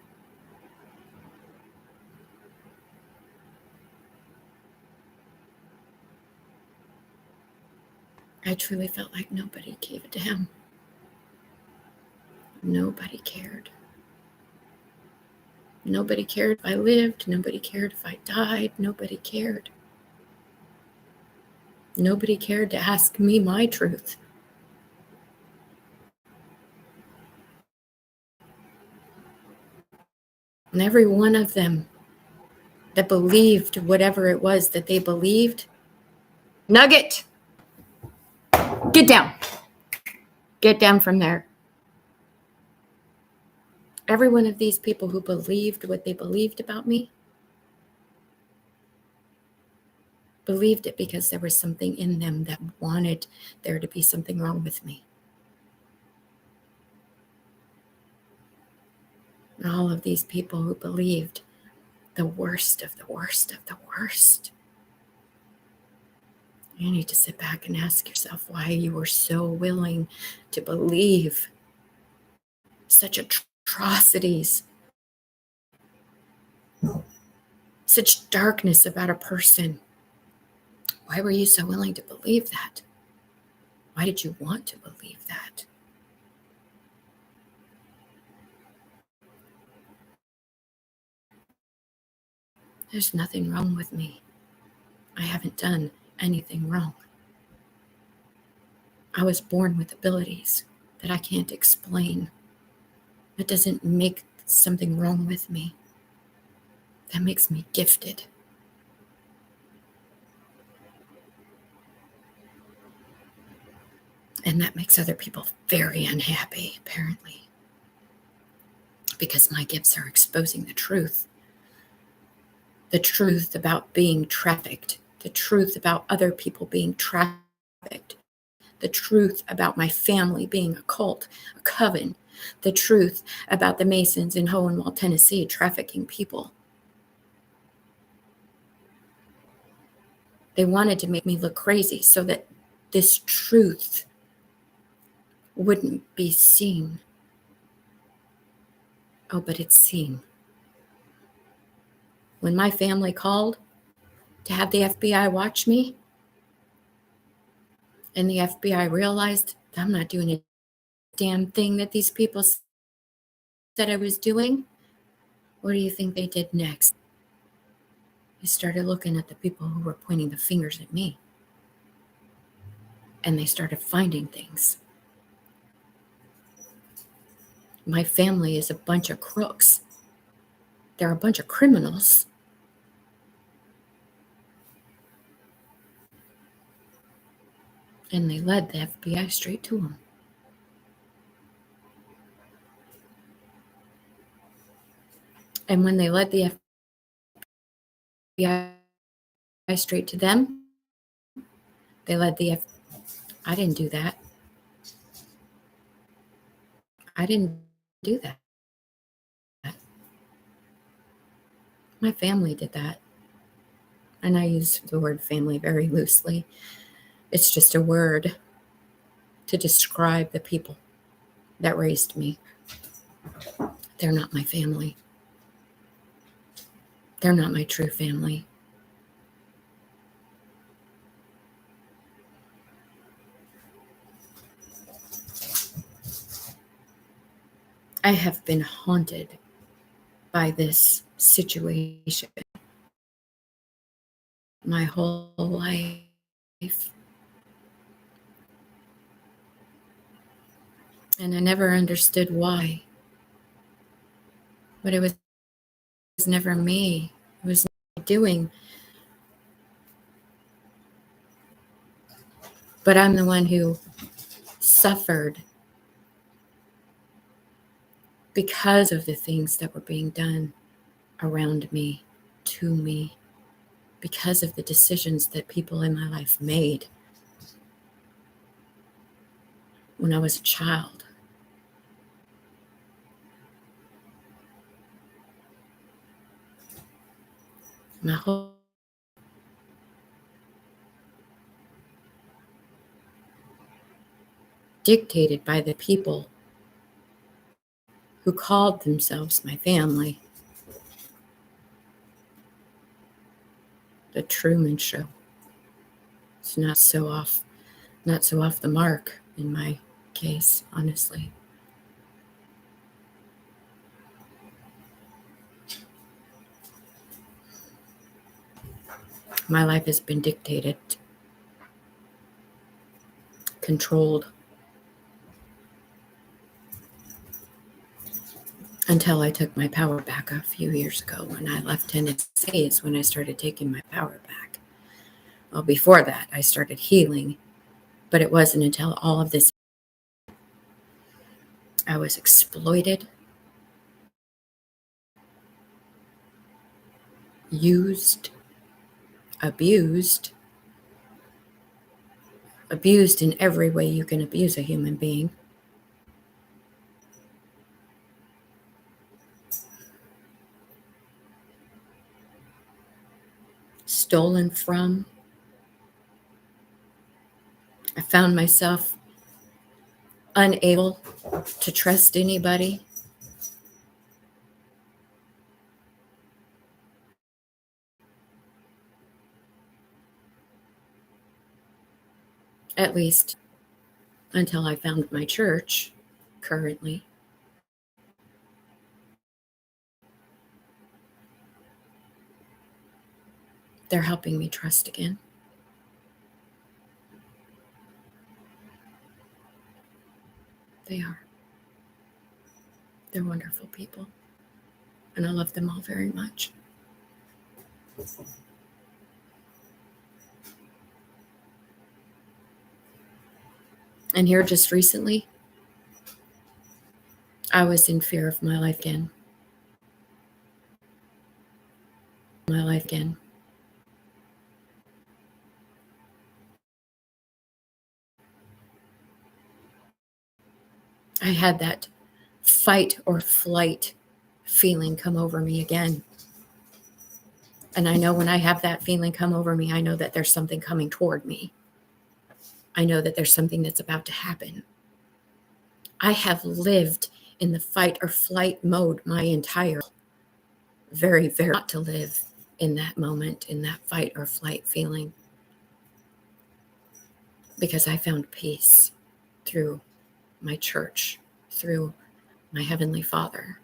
I truly felt like nobody gave a damn. Nobody cared. Nobody cared if I lived. Nobody cared if I died. Nobody cared. Nobody cared to ask me my truth. And every one of them that believed whatever it was that they believed, Nugget, get down. Get down from there. Every one of these people who believed what they believed about me, believed it because there was something in them that wanted there to be something wrong with me. And all of these people who believed the worst of the worst of the worst. You need to sit back and ask yourself why you were so willing to believe such atrocities, such darkness about a person. Why were you so willing to believe that? Why did you want to believe that? There's nothing wrong with me. I haven't done anything wrong. I was born with abilities that I can't explain. That doesn't make something wrong with me. That makes me gifted. And that makes other people very unhappy, apparently, because my gifts are exposing the truth about being trafficked, the truth about other people being trafficked, the truth about my family being a cult, a coven, the truth about the Masons in Hohenwald, Tennessee, trafficking people. They wanted to make me look crazy so that this truth wouldn't be seen. Oh, but it's seen. When my family called to have the FBI watch me, and the FBI realized I'm not doing a damn thing that these people said I was doing, what do you think they did next? They started looking at the people who were pointing the fingers at me. And they started finding things. My family is a bunch of crooks. They're a bunch of criminals. And they led the FBI straight to them. And when they led the FBI straight to them, they led the I didn't do that. I didn't do that. My family did that. And I use the word family very loosely. It's just a word to describe the people that raised me. They're not my family. They're not my true family. I have been haunted by this situation my whole life. And I never understood why. But it was never me. It was me doing. But I'm the one who suffered because of the things that were being done around me, to me, because of the decisions that people in my life made when I was a child. My whole dictated by the people who called themselves my family. The Truman Show. It's not so off the mark in my case, honestly. My life has been dictated, controlled, until I took my power back a few years ago. When I left Tennessee is when I started taking my power back. Well, before that, I started healing, but it wasn't until all of this I was exploited, used, abused in every way you can abuse a human being. Stolen from. I found myself unable to trust anybody. At least until I found my church currently. They're helping me trust again. They are. They're wonderful people. And I love them all very much. And here just recently, I was in fear of my life again. My life again. I had that fight or flight feeling come over me again. And I know when I have that feeling come over me, I know that there's something coming toward me. I know that there's something that's about to happen. I have lived in the fight or flight mode my entire life. Very, very not to live in that moment, in that fight or flight feeling. Because I found peace through my church, through my Heavenly Father,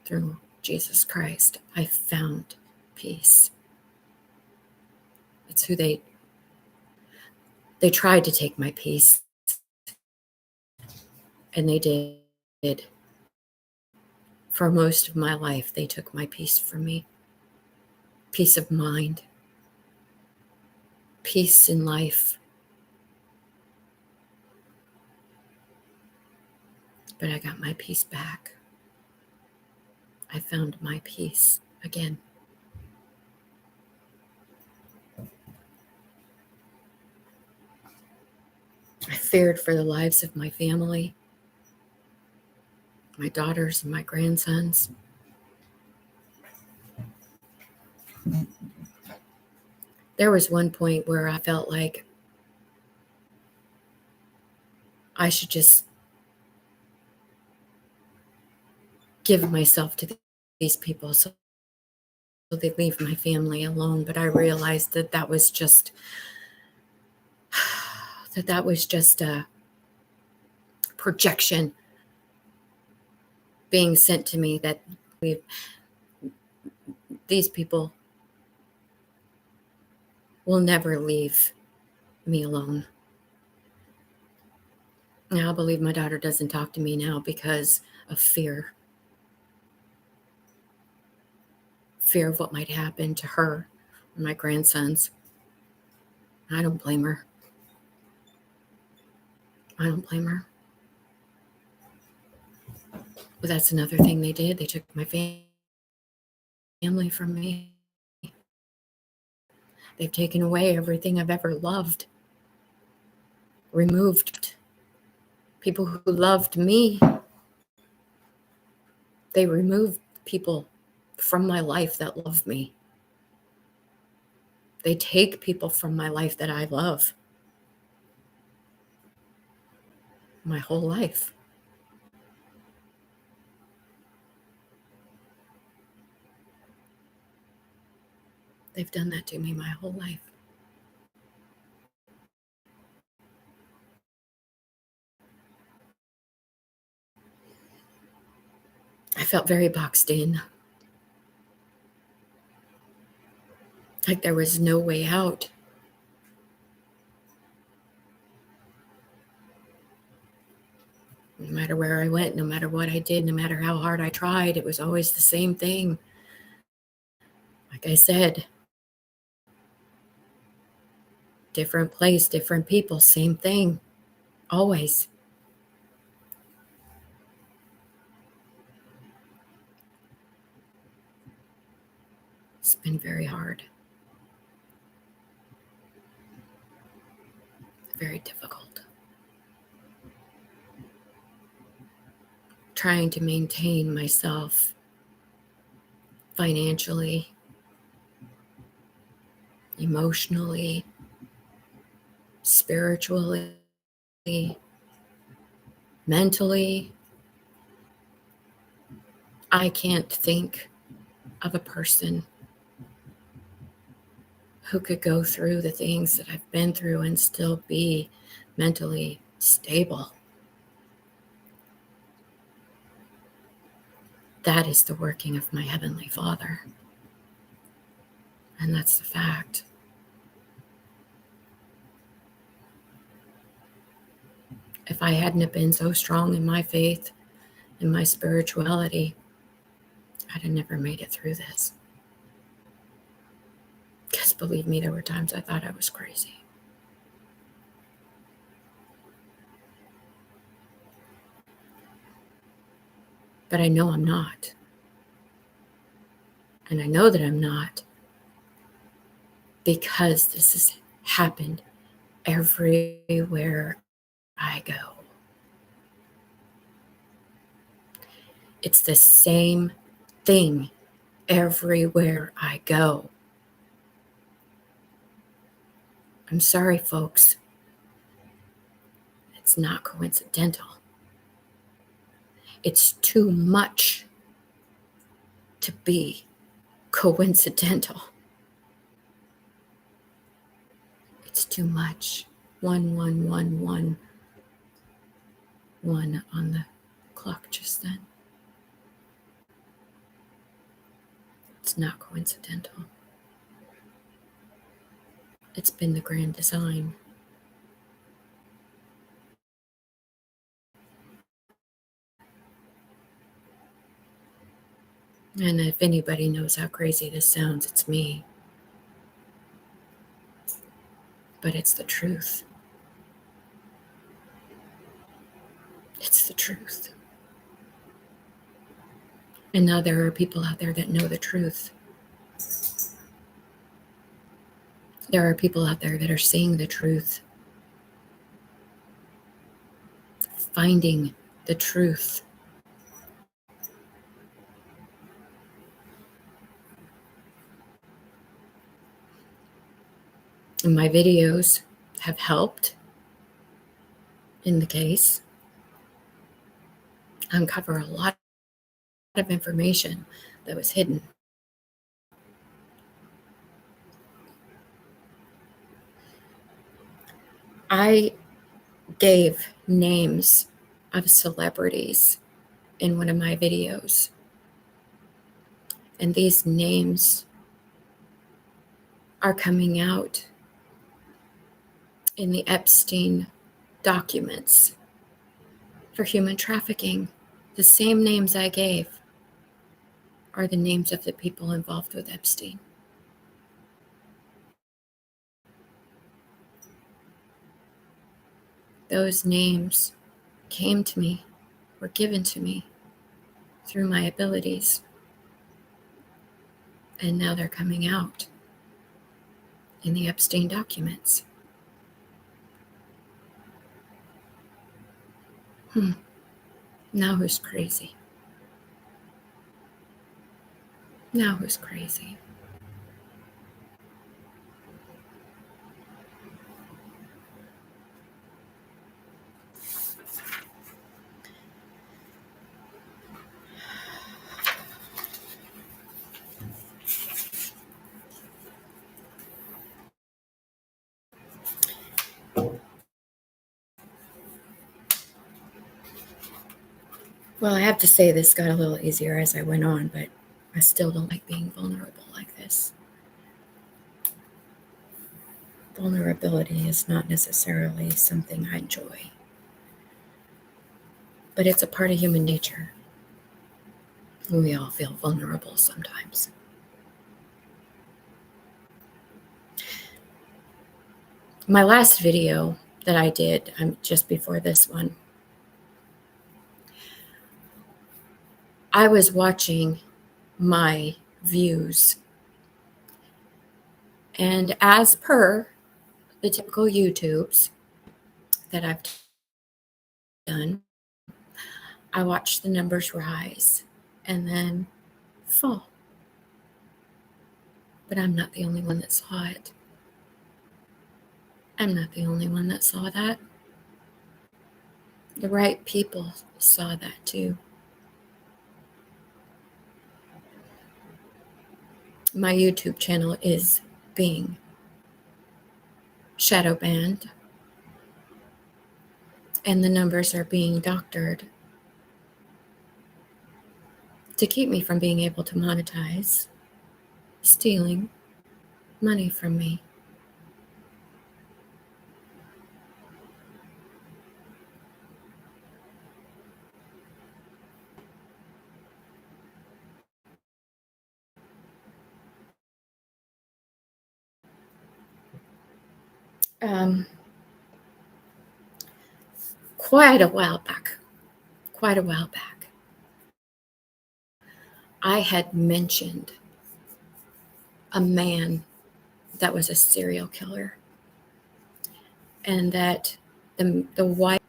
through Jesus Christ. I found peace. It's who they tried to take my peace, and they did. For most of my life, they took my peace from me. Peace of mind, peace in life. But I got my peace back. I found my peace again. I feared for the lives of my family, my daughters and my grandsons. There was one point where I felt like I should just give myself to these people so they leave my family alone. But I realized that that was just a projection being sent to me, that these people will never leave me alone. Now, I believe my daughter doesn't talk to me now because of fear. Fear of what might happen to her or my grandsons. I don't blame her. I don't blame her. But that's another thing they did. They took my family from me. They've taken away everything I've ever loved. Removed people who loved me. They removed people from my life that love me. They take people from my life that I love. My whole life. They've done that to me my whole life. I felt very boxed in. Like there was no way out. No matter where I went, no matter what I did, no matter how hard I tried, it was always the same thing. Like I said, different place, different people, same thing. Always. It's been very hard. Very difficult. Trying to maintain myself financially, emotionally, spiritually, mentally. I can't think of a person who could go through the things that I've been through and still be mentally stable. That is the working of my Heavenly Father. And that's the fact. If I hadn't have been so strong in my faith and my spirituality, I'd have never made it through this. Because believe me, there were times I thought I was crazy. But I know I'm not. And I know that I'm not because this has happened everywhere I go. It's the same thing everywhere I go. I'm sorry, folks. It's not coincidental. It's too much to be coincidental. It's too much. 1111 on the clock just then. It's not coincidental. It's been the grand design. And if anybody knows how crazy this sounds, it's me. But it's the truth. It's the truth. And now there are people out there that know the truth. There are people out there that are seeing the truth, finding the truth. And my videos have helped in the case uncover a lot of information that was hidden. I gave names of celebrities in one of my videos. And these names are coming out in the Epstein documents for human trafficking. The same names I gave are the names of the people involved with Epstein. Those names came to me, were given to me through my abilities. And now they're coming out in the Epstein documents. Now who's crazy? Now who's crazy? Well, I have to say this got a little easier as I went on, but I still don't like being vulnerable like this. Vulnerability is not necessarily something I enjoy, but it's a part of human nature. We all feel vulnerable sometimes. My last video that I did just before this one, I was watching my views. And as per the typical YouTubes that I've done, I watched the numbers rise and then fall. But I'm not the only one that saw it. I'm not the only one that saw that. The right people saw that too. My YouTube channel is being shadow banned, and the numbers are being doctored to keep me from being able to monetize, stealing money from me. Quite a while back, I had mentioned a man that was a serial killer, and that the white,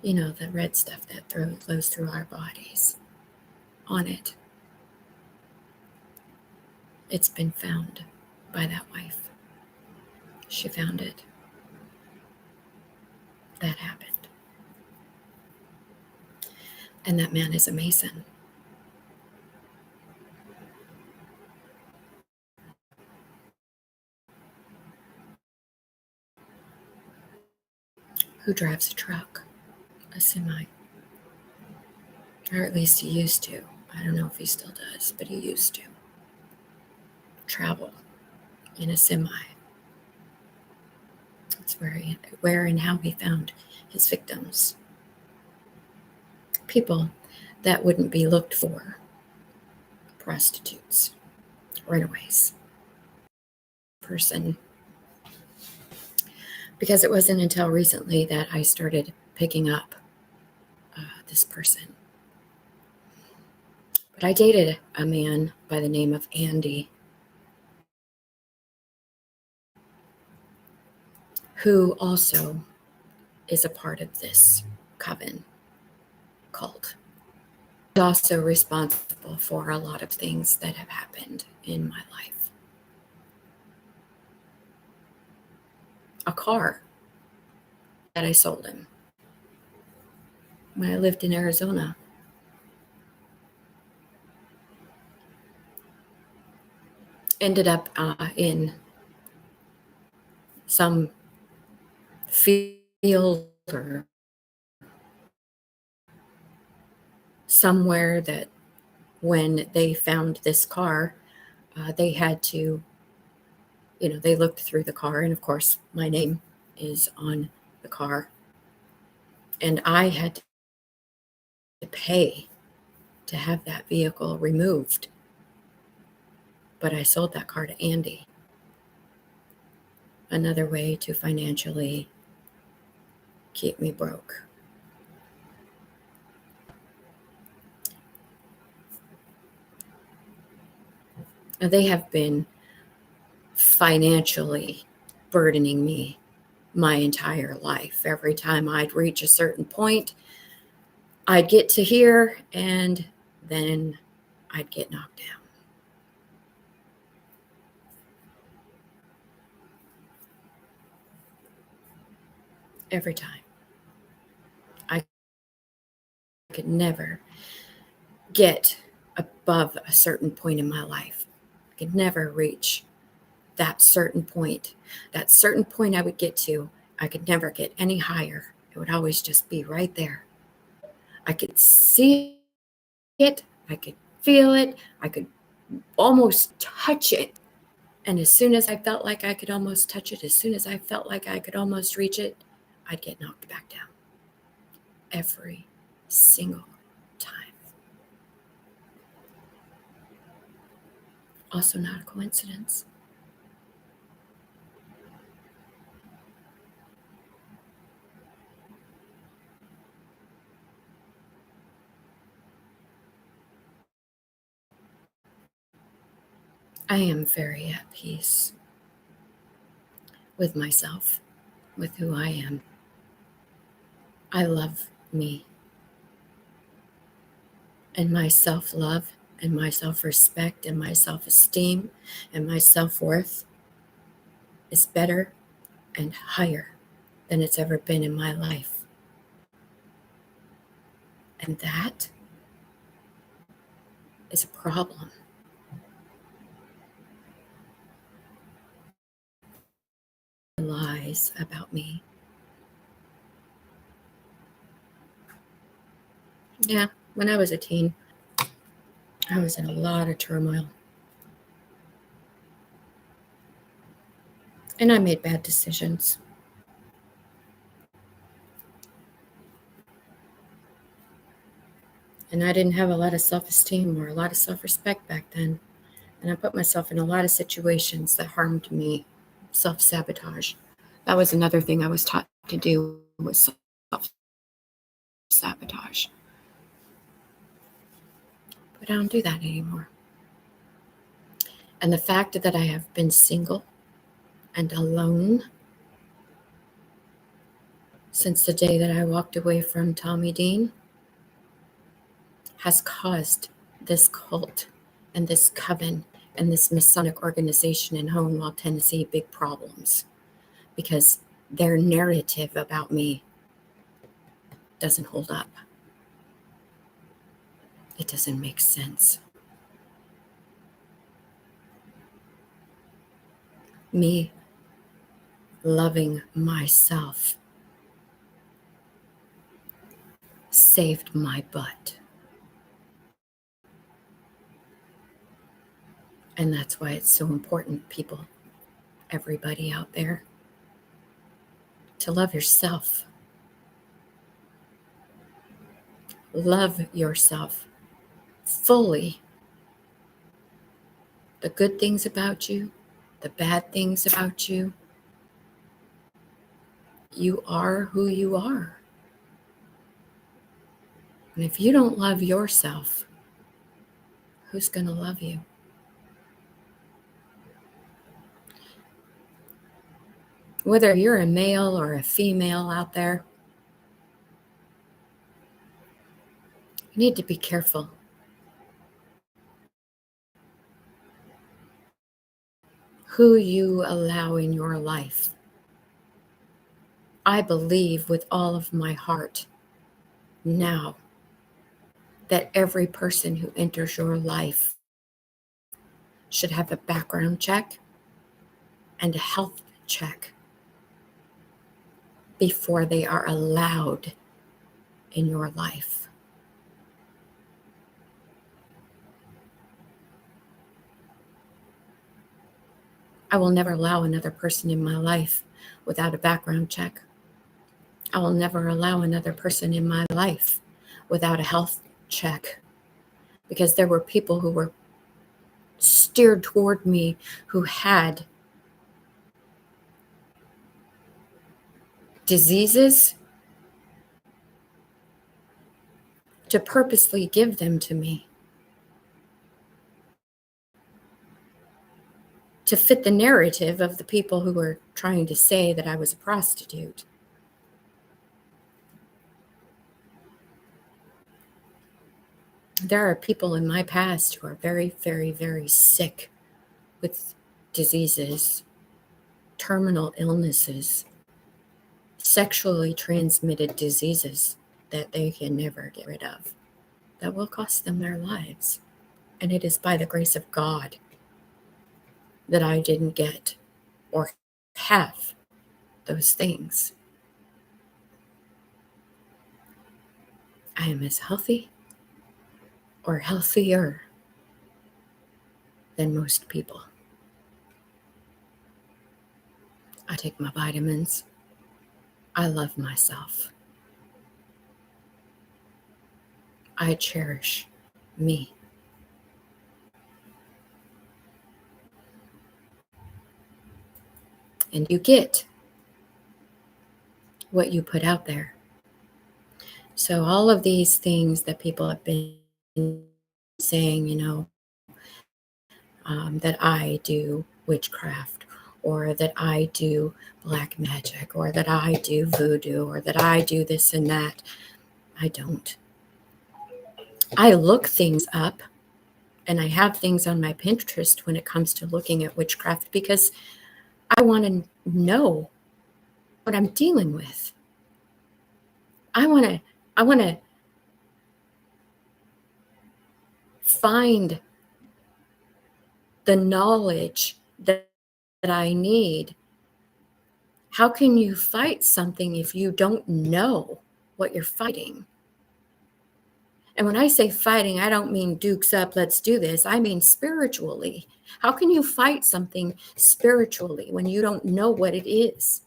the red stuff that flows through our bodies, on it, it's been found by that wife. She found it. That happened. And that man is a Mason. Who drives a truck, a semi. Or at least he used to. I don't know if he still does, but he used to travel in a semi. That's where and how he found his victims. People that wouldn't be looked for. Prostitutes, runaways. Person. Because it wasn't until recently that I started picking up this person. But I dated a man by the name of Andy, who also is a part of this coven cult. He's also responsible for a lot of things that have happened in my life. A car that I sold him when I lived in Arizona. Ended up in some field or somewhere that when they found this car, they had to, they looked through the car, and of course my name is on the car, and I had to pay to have that vehicle removed. But I sold that car to Andy. Another way to financially keep me broke. Now, they have been financially burdening me my entire life. Every time I'd reach a certain point, I'd get to here, and then I'd get knocked down. Every time. I could never get above a certain point in my life. I could never reach that certain point. That certain point I would get to, I could never get any higher. It would always just be right there. I could see it. I could feel it. I could almost touch it. And as soon as I felt like I could almost touch it, as soon as I felt like I could almost reach it, I'd get knocked back down. Every single time. Also not a coincidence. I am very at peace with myself, with who I am. I love me. And my self-love and my self-respect and my self-esteem and my self-worth is better and higher than it's ever been in my life. And that is a problem. Lies about me. Yeah, when I was a teen, I was in a lot of turmoil. And I made bad decisions. And I didn't have a lot of self-esteem or a lot of self-respect back then. And I put myself in a lot of situations that harmed me. Self-sabotage. That was another thing I was taught to do, was self-sabotage. But I don't do that anymore. And the fact that I have been single and alone since the day that I walked away from Tommy Dean has caused this cult and this coven and this Masonic organization in Hohenwald, Tennessee, big problems, because their narrative about me doesn't hold up. It doesn't make sense. Me loving myself saved my butt. And that's why it's so important, people, everybody out there, to love yourself. Love yourself fully. The good things about you, the bad things about you. You are who you are. And if you don't love yourself, who's going to love you? Whether you're a male or a female out there, you need to be careful. Who you allow in your life. I believe with all of my heart now that every person who enters your life should have a background check and a health check before they are allowed in your life. I will never allow another person in my life without a background check. I will never allow another person in my life without a health check, because there were people who were steered toward me who had diseases to purposely give them to me to fit the narrative of the people who were trying to say that I was a prostitute. There are people in my past who are very, very, very sick with diseases, terminal illnesses, sexually transmitted diseases that they can never get rid of, that will cost them their lives. And it is by the grace of God that I didn't get or have those things. I am as healthy or healthier than most people. I take my vitamins. I love myself. I cherish me. And you get what you put out there. So all of these things that people have been saying, that I do witchcraft, or that I do black magic, or that I do voodoo, or that I do this and that. I don't. I look things up, and I have things on my Pinterest when it comes to looking at witchcraft, because I want to know what I'm dealing with. I want to find the knowledge that I need. How can you fight something if you don't know what you're fighting? And when I say fighting, I don't mean dukes up, let's do this. I mean spiritually. How can you fight something spiritually when you don't know what it is?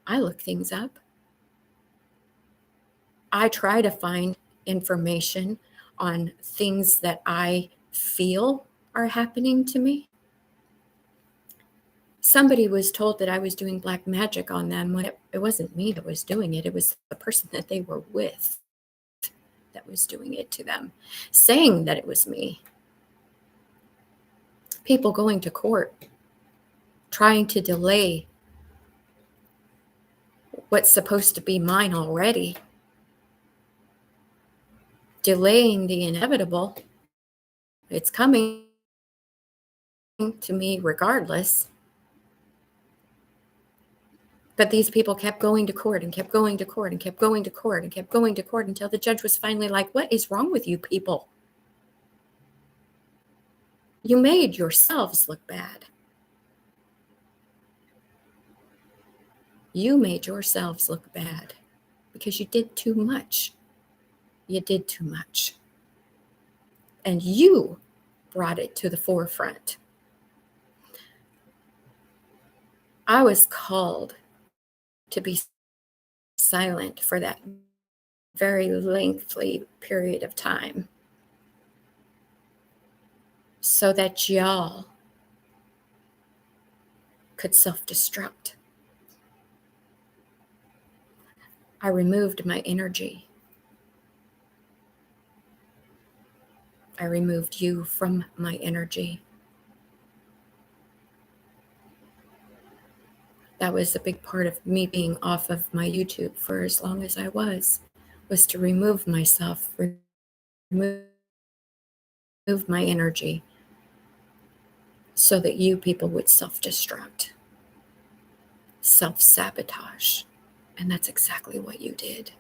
I look things up. I try to find information on things that I feel are happening to me. Somebody was told that I was doing black magic on them when it wasn't me that was doing it. It was the person that they were with that was doing it to them, saying that it was me. People going to court, trying to delay what's supposed to be mine already, delaying the inevitable. It's coming to me regardless. But these people kept going to court and kept going to court and kept going to court and kept going to court until the judge was finally like, what is wrong with you people? You made yourselves look bad. You made yourselves look bad because you did too much. You did too much. And you brought it to the forefront. I was called to be silent for that very lengthy period of time so that y'all could self-destruct. I removed my energy. I removed you from my energy. That was a big part of me being off of my YouTube for as long as I was to remove myself, remove my energy so that you people would self-destruct, self-sabotage. And that's exactly what you did.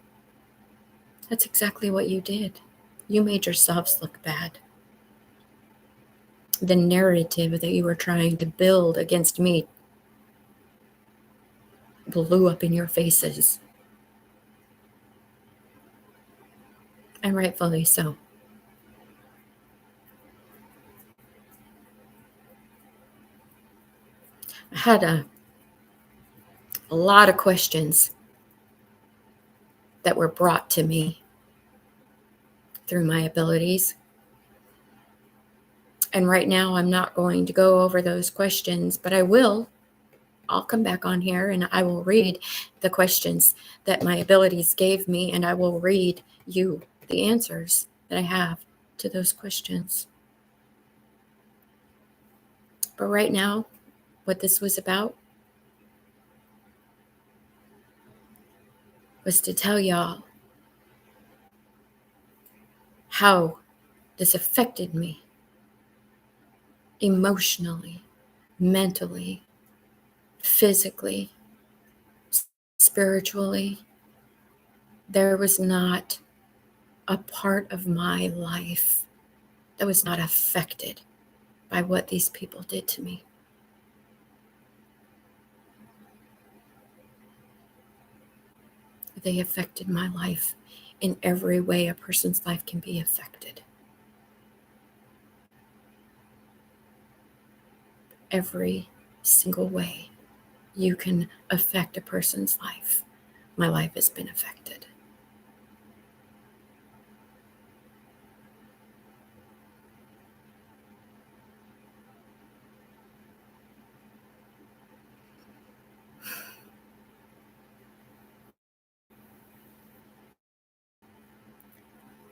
That's exactly what you did. You made yourselves look bad. The narrative that you were trying to build against me blew up in your faces. And rightfully so. I had a lot of questions that were brought to me through my abilities. And right now, I'm not going to go over those questions, but I will. I'll come back on here and I will read the questions that my abilities gave me, and I will read you the answers that I have to those questions. But right now, what this was about was to tell y'all how this affected me emotionally, mentally, physically, spiritually. There was not a part of my life that was not affected by what these people did to me. They affected my life in every way a person's life can be affected. Every single way you can affect a person's life. My life has been affected.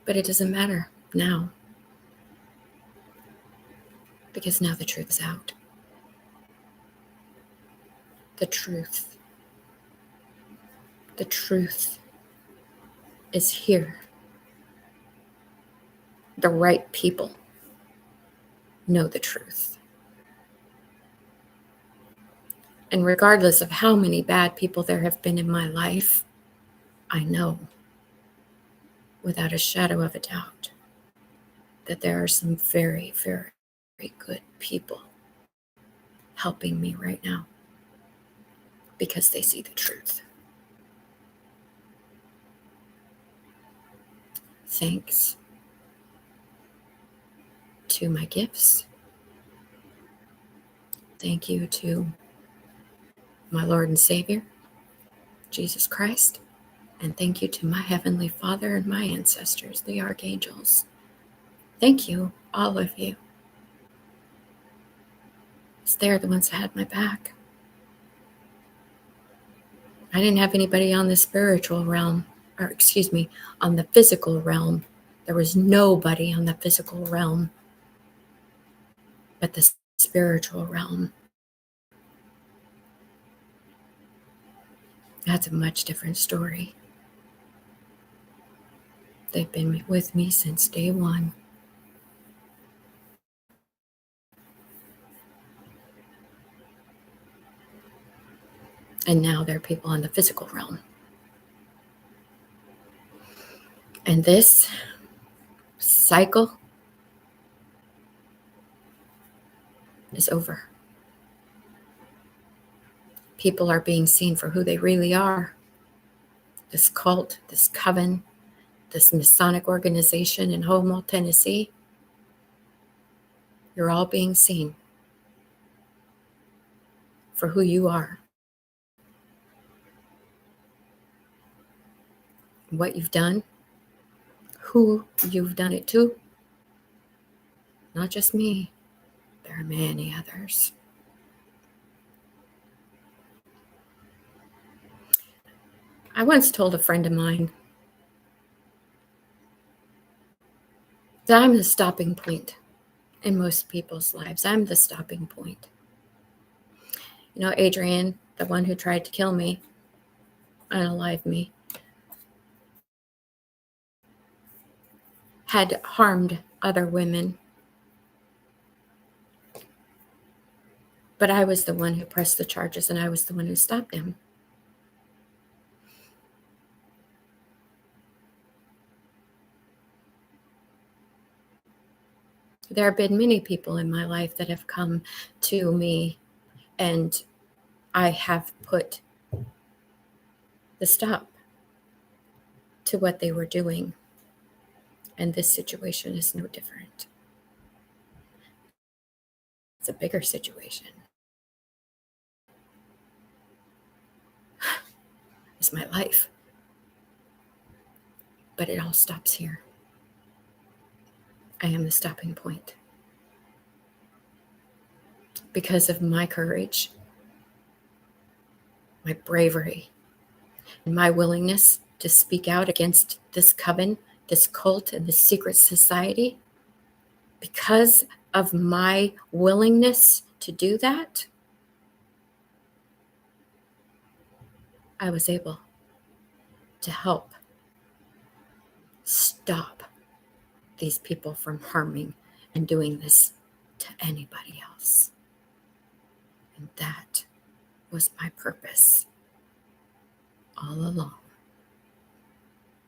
But it doesn't matter now, because now the truth is out. The truth is here. The right people know the truth. And regardless of how many bad people there have been in my life, I know without a shadow of a doubt that there are some very, very, very good people helping me right now because they see the truth. Thanks to my gifts. Thank you to my Lord and Savior, Jesus Christ. And thank you to my Heavenly Father and my ancestors, the archangels. Thank you, all of you. Because they're the ones that had my back. I didn't have anybody on the spiritual realm, on the physical realm There was nobody on the physical realm but the spiritual realm. That's a much different story. They've been with me since day one. And now there are people in the physical realm. And this cycle is over. People are being seen for who they really are. This cult, this coven, this Masonic organization in Homo, Tennessee, you're all being seen for who you are. What you've done, who you've done it to. Not just me, there are many others. I once told a friend of mine that I'm the stopping point in most people's lives. I'm the stopping point. You know, Adrian, the one who tried to kill me, unalive me, had harmed other women. But I was the one who pressed the charges, and I was the one who stopped him. There have been many people in my life that have come to me, and I have put the stop to what they were doing. And this situation is no different. It's a bigger situation. It's my life. But it all stops here. I am the stopping point. Because of my courage, my bravery, and my willingness to speak out against this coven, this cult, and this secret society, because of my willingness to do that, I was able to help stop these people from harming and doing this to anybody else. And that was my purpose all along.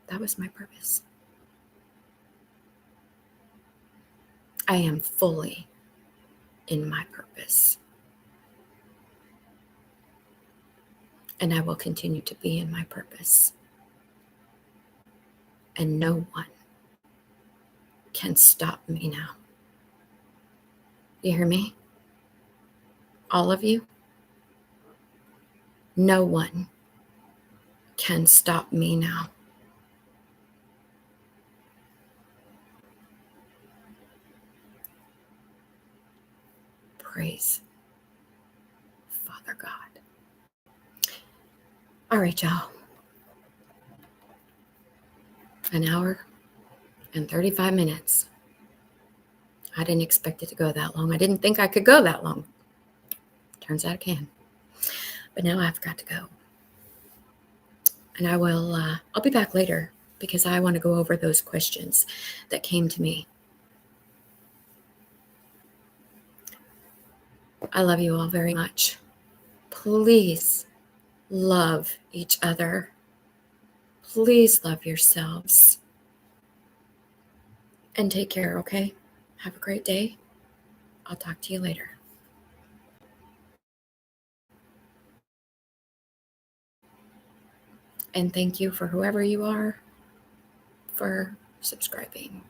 That was my purpose. I am fully in my purpose. And I will continue to be in my purpose. And no one can stop me now. You hear me? All of you? No one can stop me now. Praise Father God. All right, y'all. An hour and 35 minutes. I didn't expect it to go that long. I didn't think I could go that long. Turns out I can. But now I've got to go. And I'll be back later because I want to go over those questions that came to me. I love you all very much. Please love each other. Please love yourselves. And take care, okay? Have a great day. I'll talk to you later. And thank you for whoever you are for subscribing.